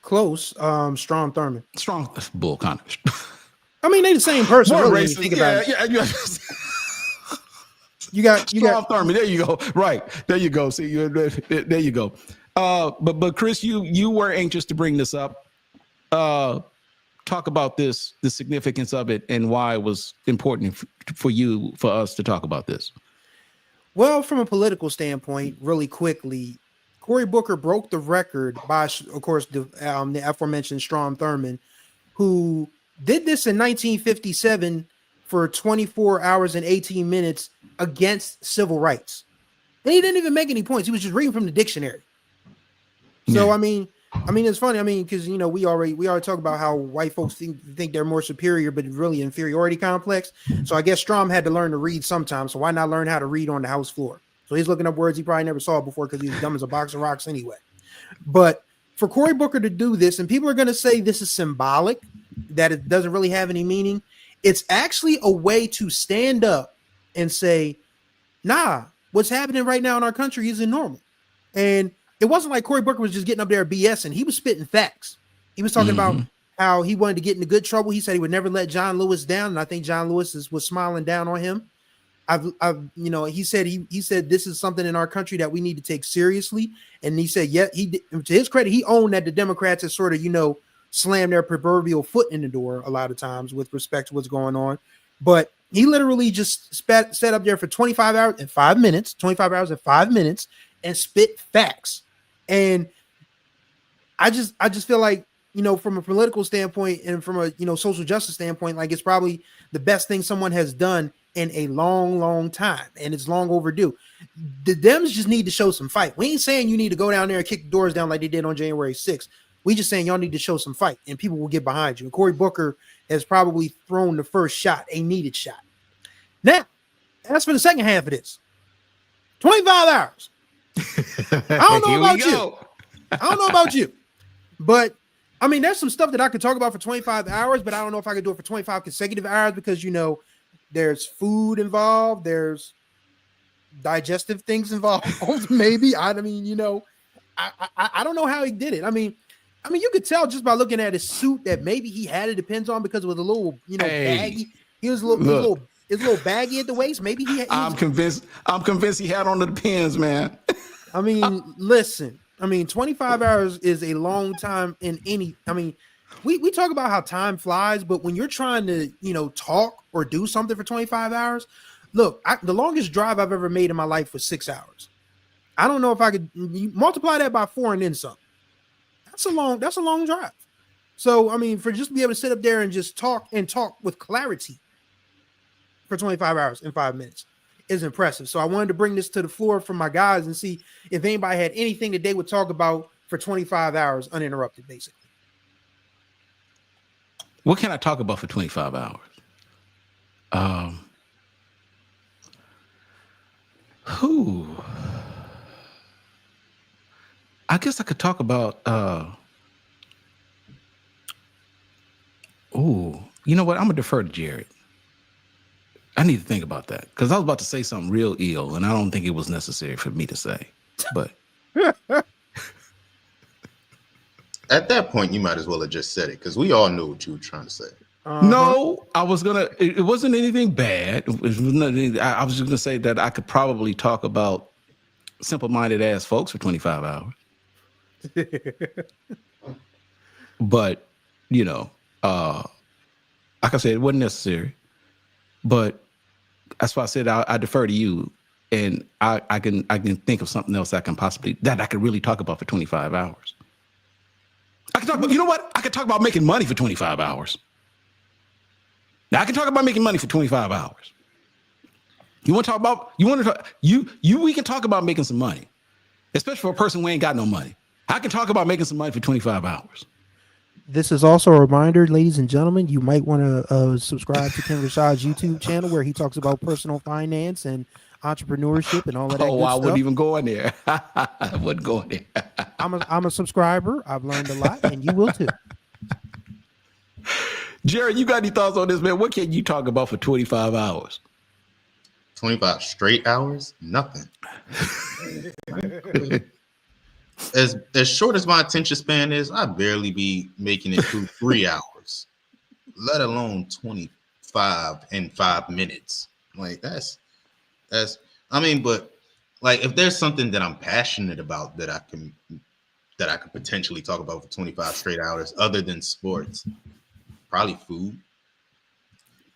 Close. Strom Thurmond. Bull Connor. I mean, they the same person. More Really, racist. when you think about it. You got Thurman. There you go. Right. There you go. See, there you go. But Chris, you were anxious to bring this up. Talk about this, the significance of it, and why it was important for us to talk about this. Well, from a political standpoint, really quickly, Cory Booker broke the record by, of course, the aforementioned Strom Thurmond, who did this in 1957 for 24 hours and 18 minutes against civil rights. And he didn't even make any points. He was just reading from the dictionary. So, I mean, it's funny. I mean, because, you know, we already talk about how white folks think they're more superior, but really inferiority complex. So I guess Strom had to learn to read sometime. So why not learn how to read on the house floor? So he's looking up words he probably never saw before because he's dumb as a box of rocks anyway. But for Cory Booker to do this, and people are going to say this is symbolic, that it doesn't really have any meaning. It's actually a way to stand up and say, nah, what's happening right now in our country isn't normal. And it wasn't like Cory Booker was just getting up there BSing. He was spitting facts. He was talking about how he wanted to get into good trouble. He said he would never let John Lewis down. And I think John Lewis was smiling down on him. He said this is something in our country that we need to take seriously. And he said, yeah, to his credit, he owned that the Democrats have sort of, slammed their proverbial foot in the door a lot of times with respect to what's going on. But he literally just sat up there for 25 hours and 5 minutes, 25 hours and 5 minutes, and spit facts. And I just feel like, from a political standpoint and from a, social justice standpoint, like it's probably the best thing someone has done in a long, long time. And it's long overdue. The Dems just need to show some fight. We ain't saying you need to go down there and kick the doors down like they did on January 6th. We just saying y'all need to show some fight and people will get behind you. And Cory Booker has probably thrown the first shot, a needed shot. Now, as for the second half of this, 25 hours. I don't know about you. I don't know about you. But, I mean, there's some stuff that I could talk about for 25 hours, but I don't know if I could do it for 25 consecutive hours because, there's food involved. There's digestive things involved, maybe. I don't know how he did it. I mean, you could tell just by looking at his suit that maybe he had it depends on because it was a little, baggy. He was a little baggy at the waist. Maybe I'm convinced he had on the pins, man. I mean, listen. 25 hours is a long time in any. We talk about how time flies, but when you're trying to, talk or do something for 25 hours, look, the longest drive I've ever made in my life was 6 hours. I don't know if I could multiply that by 4 and then some. That's a long drive. So, for just to be able to sit up there and just talk with clarity for 25 hours and 5 minutes is impressive. So I wanted to bring this to the floor for my guys and see if anybody had anything that they would talk about for 25 hours uninterrupted, basically. What can I talk about for 25 hours? I guess I could talk about, you know what? I'm going to defer to Jared. I need to think about that because I was about to say something real ill, and I don't think it was necessary for me to say. But at that point, you might as well have just said it because we all knew what you were trying to say. No, I was gonna. It wasn't anything bad. It was nothing, I was just gonna say that I could probably talk about simple-minded ass folks for 25 hours. But like I said, it wasn't necessary. But that's why I said I defer to you, and I can think of something else that I could really talk about for 25 hours. I can talk about, you know what? I could talk about making money for 25 hours. Now I can talk about making money for 25 hours. We can talk about making some money, especially for a person who ain't got no money. I can talk about making some money for 25 hours. This is also a reminder, ladies and gentlemen, you might want to subscribe to Ken Rashad's YouTube channel where he talks about personal finance and entrepreneurship and all of that Oh, good I stuff. wouldn't even go in there. I wouldn't go in there. I'm a subscriber. I've learned a lot, and you will too. Jared, you got any thoughts on this, man? What can you talk about for 25 hours? 25 straight hours? Nothing. As short as my attention span is, I barely be making it through 3 hours, let alone 25 in 5 minutes. Like that's I mean, but like if there's something that I'm passionate about that I could potentially talk about for 25 straight hours other than sports, probably food.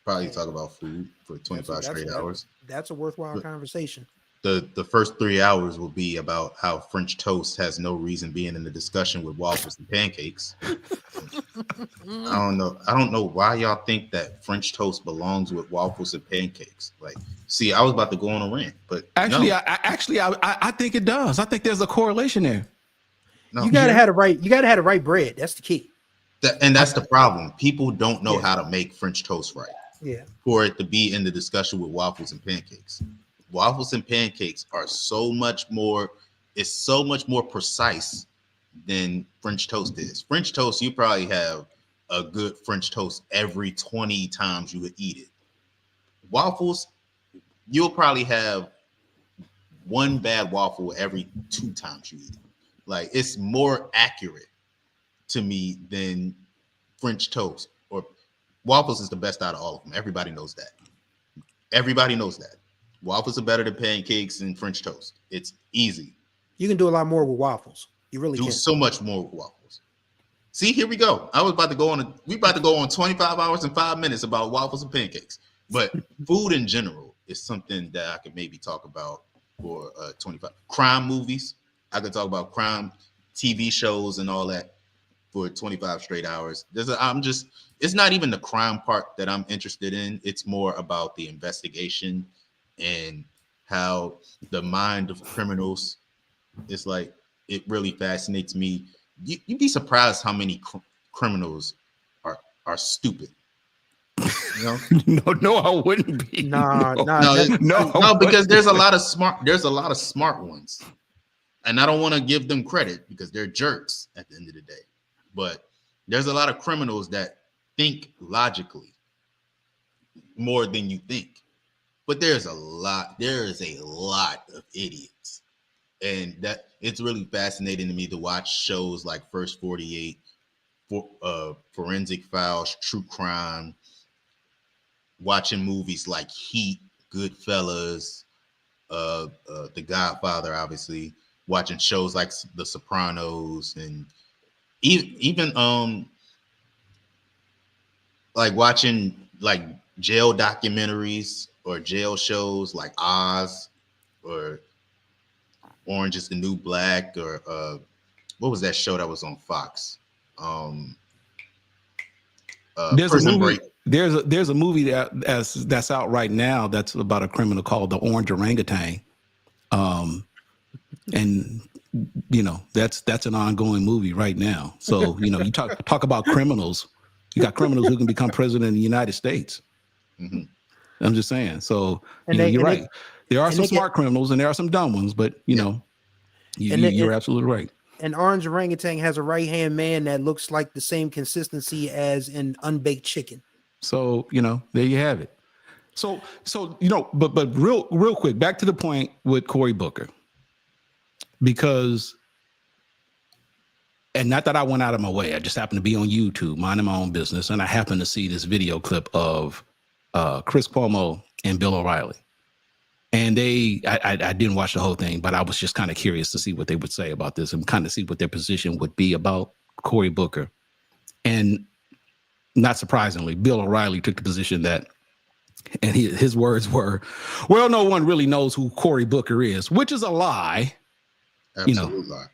Probably talk about food for 25 straight hours. That's a worthwhile conversation. The first 3 hours will be about how French toast has no reason being in the discussion with waffles and pancakes. I don't know why y'all think that French toast belongs with waffles and pancakes. Like, see, I was about to go on a rant, but Actually, no. I think it does. I think there's a correlation there. No. You gotta have the right. You gotta have the right bread. That's the key. And that's the problem. People don't know how to make French toast right. Yeah. For it to be in the discussion with waffles and pancakes. Waffles and pancakes are so much more precise than French toast is. French toast, you probably have a good French toast every 20 times you would eat it. Waffles, you'll probably have one bad waffle every 2 times you eat it. Like, it's more accurate to me than French toast. Or waffles is the best out of all of them. Everybody knows that. Everybody knows that. Waffles are better than pancakes and French toast. It's easy. You can do a lot more with waffles. You really can. So much more with waffles. See, here we go. We about to go on 25 hours and 5 minutes about waffles and pancakes. But food in general is something that I could maybe talk about for 25. Crime movies. I could talk about crime TV shows and all that for 25 straight hours. It's not even the crime part that I'm interested in. It's more about the investigation and how the mind of criminals is like, it really fascinates me. You'd be surprised how many criminals are stupid. You know? No, I wouldn't be. No, because there's a lot of smart ones. And I don't want to give them credit because they're jerks at the end of the day. But there's a lot of criminals that think logically more than you think. But there is a lot of idiots. And that it's really fascinating to me to watch shows like First 48, Forensic Files, True Crime, watching movies like Heat, Goodfellas, The Godfather, obviously, watching shows like The Sopranos, and even like watching like jail documentaries or jail shows like Oz or Orange is the New Black, or what was that show that was on Fox? There's Prison a movie. Break. There's a movie that's out right now that's about a criminal called the Orange Orangutan, and you know that's an ongoing movie right now. So you know, you talk about criminals. You got criminals who can become president of the United States. Mm-hmm. I'm just saying. So you're right. There are some smart criminals and there are some dumb ones, but you know, you're absolutely right. An orange orangutan has a right-hand man that looks like the same consistency as an unbaked chicken. So, you know, there you have it. So, you know, but real quick, back to the point with Cory Booker, because, and not that I went out of my way, I just happened to be on YouTube, minding my own business, and I happened to see this video clip of Chris Cuomo and Bill O'Reilly. And I didn't watch the whole thing, but I was just kind of curious to see what they would say about this and kind of see what their position would be about Cory Booker. And not surprisingly, Bill O'Reilly took the position that, and his words were, well, no one really knows who Cory Booker is, which is a lie. Absolute lie.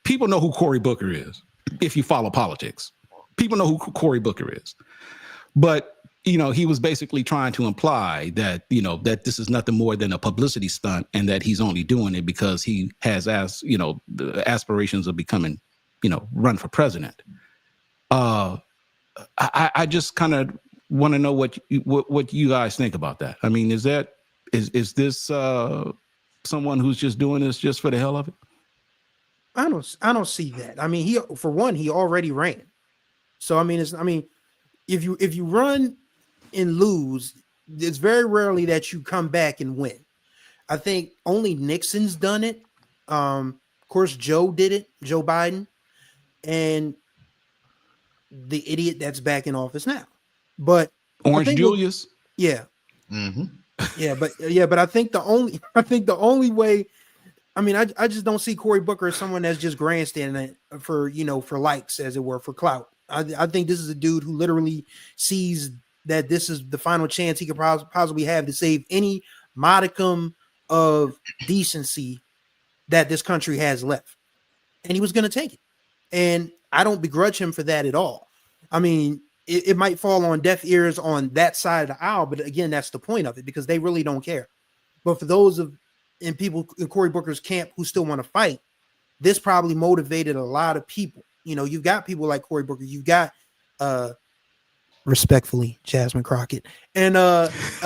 People know who Cory Booker is if you follow politics. People know who Cory Booker is. But you know, he was basically trying to imply that, you know, that this is nothing more than a publicity stunt and that he's only doing it because he has, the aspirations of becoming, you know, run for president. I just kind of want to know what you guys think about that. I mean, is this someone who's just doing this just for the hell of it? I don't see that. I mean, he already ran. So I mean, if you run and lose, it's very rarely that you come back and win. I think only Nixon's done it. Of course, Joe did it, Joe Biden, and the idiot that's back in office now. But Orange Julius, yeah, Mm-hmm. but I think the only way. I mean, I just don't see Cory Booker as someone that's just grandstanding for likes, as it were, for clout. I think this is a dude who literally sees that this is the final chance he could possibly have to save any modicum of decency that this country has left. And he was going to take it. And I don't begrudge him for that at all. I mean, it might fall on deaf ears on that side of the aisle, but again, that's the point of it, because they really don't care. But for those and people in Cory Booker's camp who still want to fight, this probably motivated a lot of people. You've got people like Cory Booker, you've got respectfully Jasmine Crockett and rep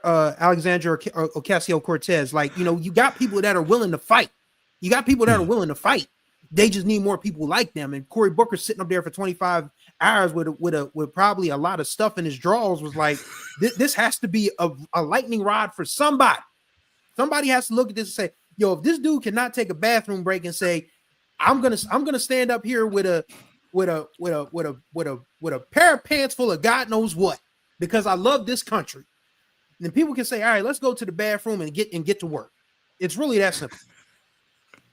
Alexandria Ocasio-Cortez. Like, you got people that are willing to fight. You got people that are willing to fight. They just need more people like them. And Cory Booker sitting up there for 25 hours with probably a lot of stuff in his drawers was like, this has to be a lightning rod for somebody. Somebody has to look at this and say, yo, if this dude cannot take a bathroom break and say, I'm gonna stand up here with a pair of pants full of God knows what, because I love this country. And then people can say, all right, let's go to the bathroom and get to work. It's really that simple.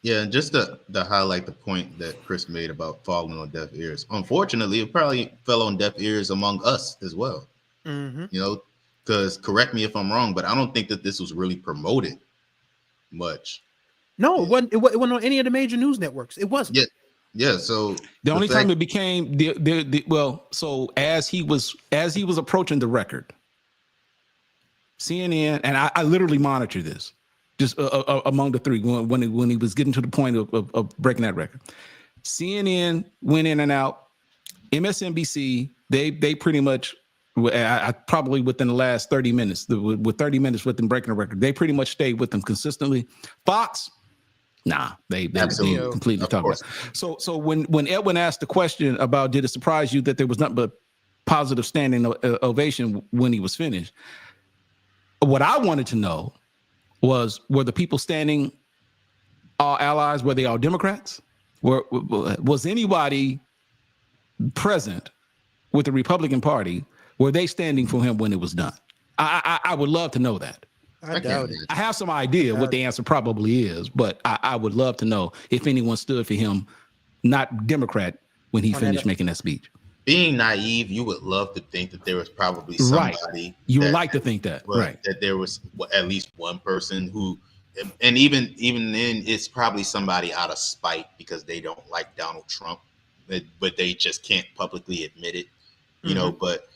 Yeah, and just to highlight the point that Chris made about falling on deaf ears. Unfortunately, it probably fell on deaf ears among us as well. Mm-hmm. Because correct me if I'm wrong, but I don't think that this was really promoted much. No, it wasn't on any of the major news networks. It wasn't. Yeah. So the only time it became so as he was approaching the record, CNN, and I literally monitor this just among the three when he was getting to the point of breaking that record. CNN went in and out. MSNBC, they pretty much, probably within the last 30 minutes, with 30 minutes with them breaking the record, they pretty much stayed with them consistently. Fox, nah, they completely talk about it. So when Edwin asked the question about, did it surprise you that there was nothing but positive standing ovation when he was finished? What I wanted to know was, were the people standing all allies? Were they all Democrats? Was anybody present with the Republican Party? Were they standing for him when it was done? I would love to know that. I doubt it. I have some idea what the answer probably is, but I would love to know if anyone stood for him, not Democrat, when he finished making that speech. Being naive, you would love to think that there was probably somebody. Right. You would like to think that, right? That there was at least one person who, and even then, it's probably somebody out of spite because they don't like Donald Trump, but they just can't publicly admit it, you know. But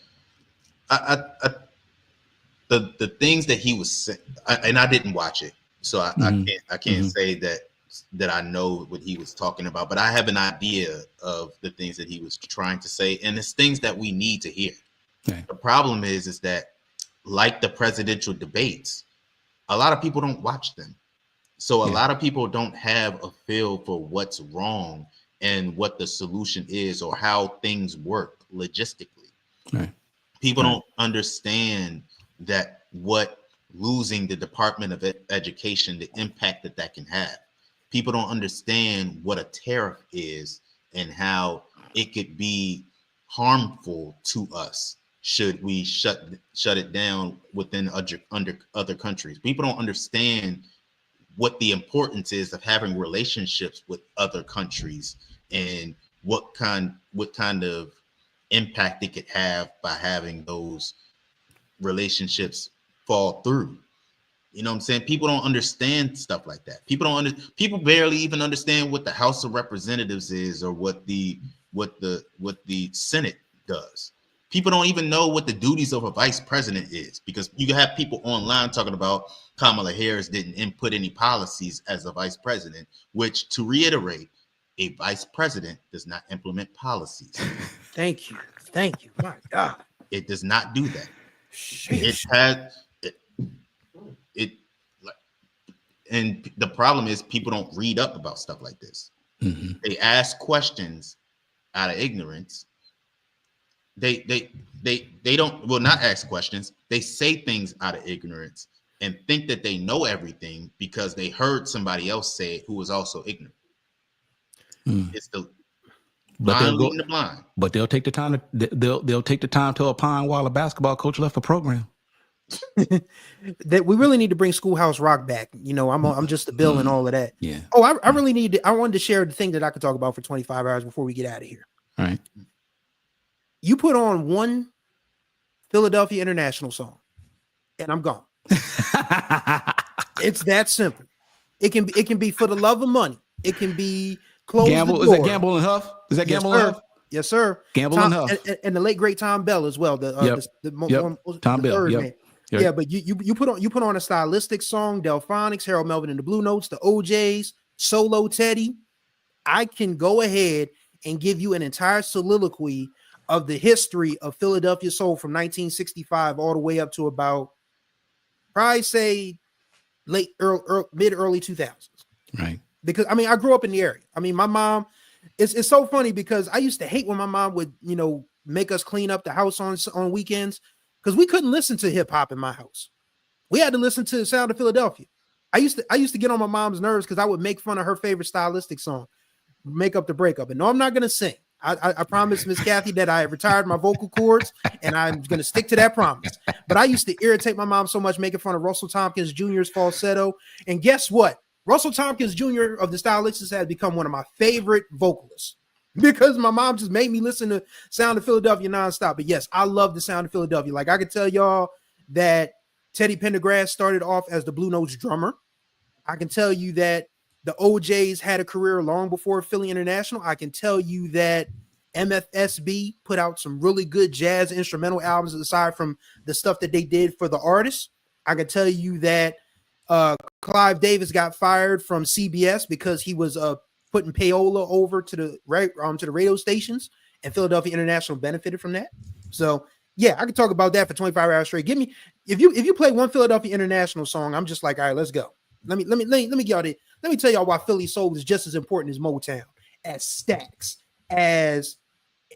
the things that he was saying, and I didn't watch it, so I can't say that I know what he was talking about, but I have an idea of the things that he was trying to say, and it's things that we need to hear. Okay. The problem is that, like the presidential debates, a lot of people don't watch them. So a lot of people don't have a feel for what's wrong and what the solution is or how things work logistically. Right. People don't understand that what losing the Department of Education, the impact that can have. People don't understand what a tariff is and how it could be harmful to us should we shut it down within other countries. People don't understand what the importance is of having relationships with other countries and what kind of impact it could have by having those relationships fall through. You know what I'm saying? People don't understand stuff like that. People barely even understand what the House of Representatives is or what the Senate does. People don't even know what the duties of a vice president is, because you have people online talking about Kamala Harris didn't input any policies as a vice president, which, to reiterate, a vice president does not implement policies. Thank you. My God. It does not do that. Sheesh. And the problem is people don't read up about stuff like this. Mm-hmm. They ask questions out of ignorance. They don't not ask questions. They say things out of ignorance and think that they know everything because they heard somebody else say it who was also ignorant. It's the blind leading the blind. But they'll take the time they'll take the time to opine while a basketball coach left a program. That we really need to bring Schoolhouse Rock back. You know, I'm just the bill and all of that. Yeah. Oh, I really need to. I wanted to share the thing that I could talk about for 25 hours before we get out of here. All right. You put on one Philadelphia International song, and I'm gone. It's that simple. It can be For the Love of Money. It can be Close Gamble. the Is Door. that Gamble and Huff? Is that Gamble Yes, and Huff? Yes, sir. Gamble and Huff. And the late great Tom Bell as well. Tom Bell. Yep. Yeah, but you put on a stylistic song, Delphonics, Harold Melvin and the Blue Notes, the OJs, Solo Teddy. I can go ahead and give you an entire soliloquy of the history of Philadelphia soul from 1965 all the way up to about probably say mid early 2000s. Right. Because I mean, I grew up in the area. I mean, my mom, it's so funny because I used to hate when my mom would, you know, make us clean up the house on weekends because we couldn't listen to hip hop in my house. We had to listen to the sound of Philadelphia. I used to get on my mom's nerves because I would make fun of her favorite stylistic song, Make Up the Breakup. And no, I'm not going to sing. I promised Miss Kathy that I retired my vocal cords and I'm going to stick to that promise. But I used to irritate my mom so much making fun of Russell Tompkins Jr.'s falsetto. And guess what? Russell Tompkins Jr. of the Stylistics has become one of my favorite vocalists because my mom just made me listen to Sound of Philadelphia nonstop. But yes, I love the Sound of Philadelphia. Like I could tell y'all that Teddy Pendergrass started off as the Blue Notes drummer. I can tell you that the OJs had a career long before Philly International. I can tell you that MFSB put out some really good jazz instrumental albums aside from the stuff that they did for the artists. I can tell you that Clive Davis got fired from CBS because he was putting payola over to the radio stations, and Philadelphia International benefited from that. So yeah, I could talk about that for 25 hours straight. Give me if you play one Philadelphia International song, I'm just like, all right, let's go. Let me tell y'all why Philly soul is just as important as Motown, as Stax, as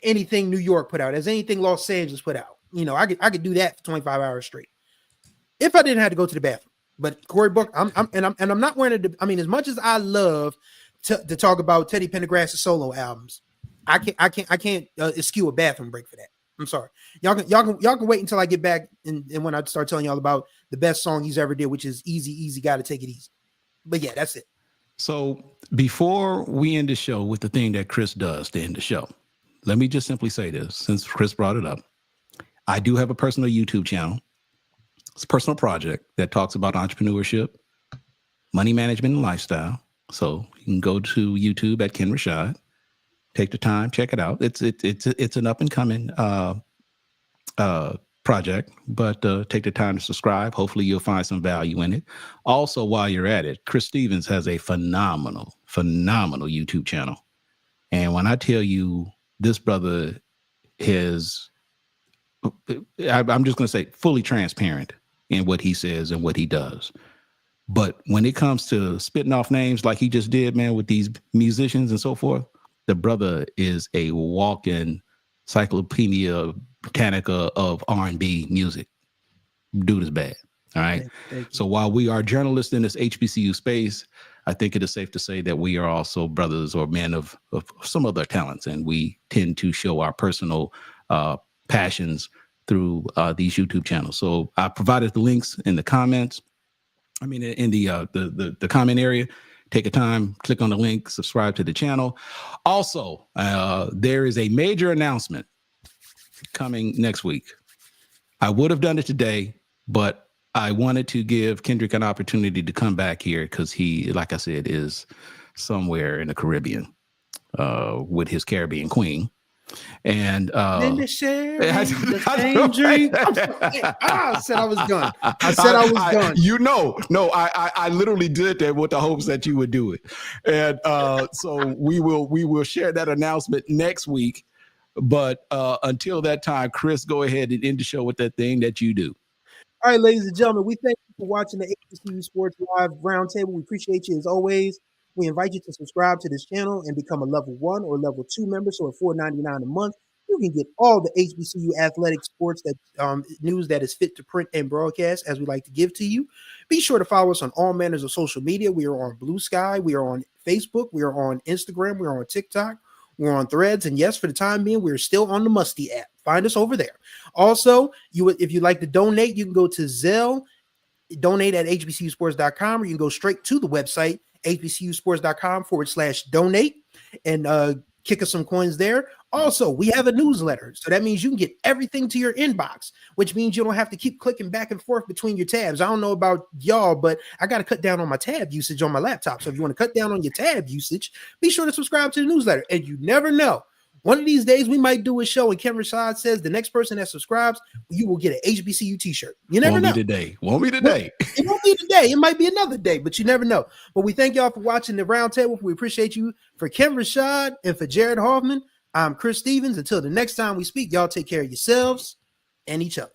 anything New York put out, as anything Los Angeles put out. You know, I could do that for 25 hours straight if I didn't have to go to the bathroom. But Corey Buck, I'm not wearing it. I mean, as much as I love to talk about Teddy Pendergrass's solo albums, I can't eschew a bathroom break for that. I'm sorry. Y'all can wait until I get back and when I start telling y'all about the best song he's ever did, which is Easy, Gotta Take It Easy. But yeah, that's it. So before we end the show with the thing that Chris does to end the show, let me just simply say this, since Chris brought it up. I do have a personal YouTube channel. It's a personal project that talks about entrepreneurship, money management, and lifestyle. So you can go to YouTube at Ken Rashad. Take the time, check it out. It's an up and coming project, but take the time to subscribe. Hopefully you'll find some value in it. Also, while you're at it, Chris Stevens has a phenomenal YouTube channel. And when I tell you this brother is, I'm just going to say fully transparent in what he says and what he does. But when it comes to spitting off names like he just did, man, with these musicians and so forth, the brother is a walking Encyclopedia Britannica of R&B music. Dude is bad. All right. Thank you. So while we are journalists in this HBCU space, I think it is safe to say that we are also brothers or men of some other talents, and we tend to show our personal passions through these YouTube channels. So I provided the links in the comments. I mean, in the comment area. Take a time, click on the link, subscribe to the channel. Also, there is a major announcement coming next week. I would have done it today, but I wanted to give Kendrick an opportunity to come back here because he, like I said, is somewhere in the Caribbean with his Caribbean queen. And Then the share the same drink. I said I was done. Done. I literally did that with the hopes that you would do it. And so we will share that announcement next week. But until that time, Chris, go ahead and end the show with that thing that you do. All right, ladies and gentlemen, we thank you for watching the HBCU Sports Live Roundtable. We appreciate you as always. We invite you to subscribe to this channel and become a level 1 or level 2 member. So at $4.99 a month, you can get all the HBCU athletic sports that news that is fit to print and broadcast, as we like to give to you. Be sure to follow us on all manners of social media. We are on Blue Sky. We are on Facebook. We are on Instagram. We are on TikTok. We're on Threads. And yes, for the time being, we're still on the Musty app. Find us over there. Also, if you'd like to donate, you can go to Zelle, donate at HBCUsports.com, or you can go straight to the website, HBCUsports.com/donate, and kick us some coins there. Also, we have a newsletter. So that means you can get everything to your inbox, which means you don't have to keep clicking back and forth between your tabs. I don't know about y'all, but I got to cut down on my tab usage on my laptop. So if you want to cut down on your tab usage, be sure to subscribe to the newsletter. And you never know. One of these days, we might do a show and Ken Rashad says the next person that subscribes, you will get an HBCU t-shirt. You never know. Won't be today. It won't be today. It might be another day, but you never know. But we thank y'all for watching the Roundtable. We appreciate you. For Ken Rashad and for Jared Hoffman, I'm Chris Stevens. Until the next time we speak, y'all take care of yourselves and each other.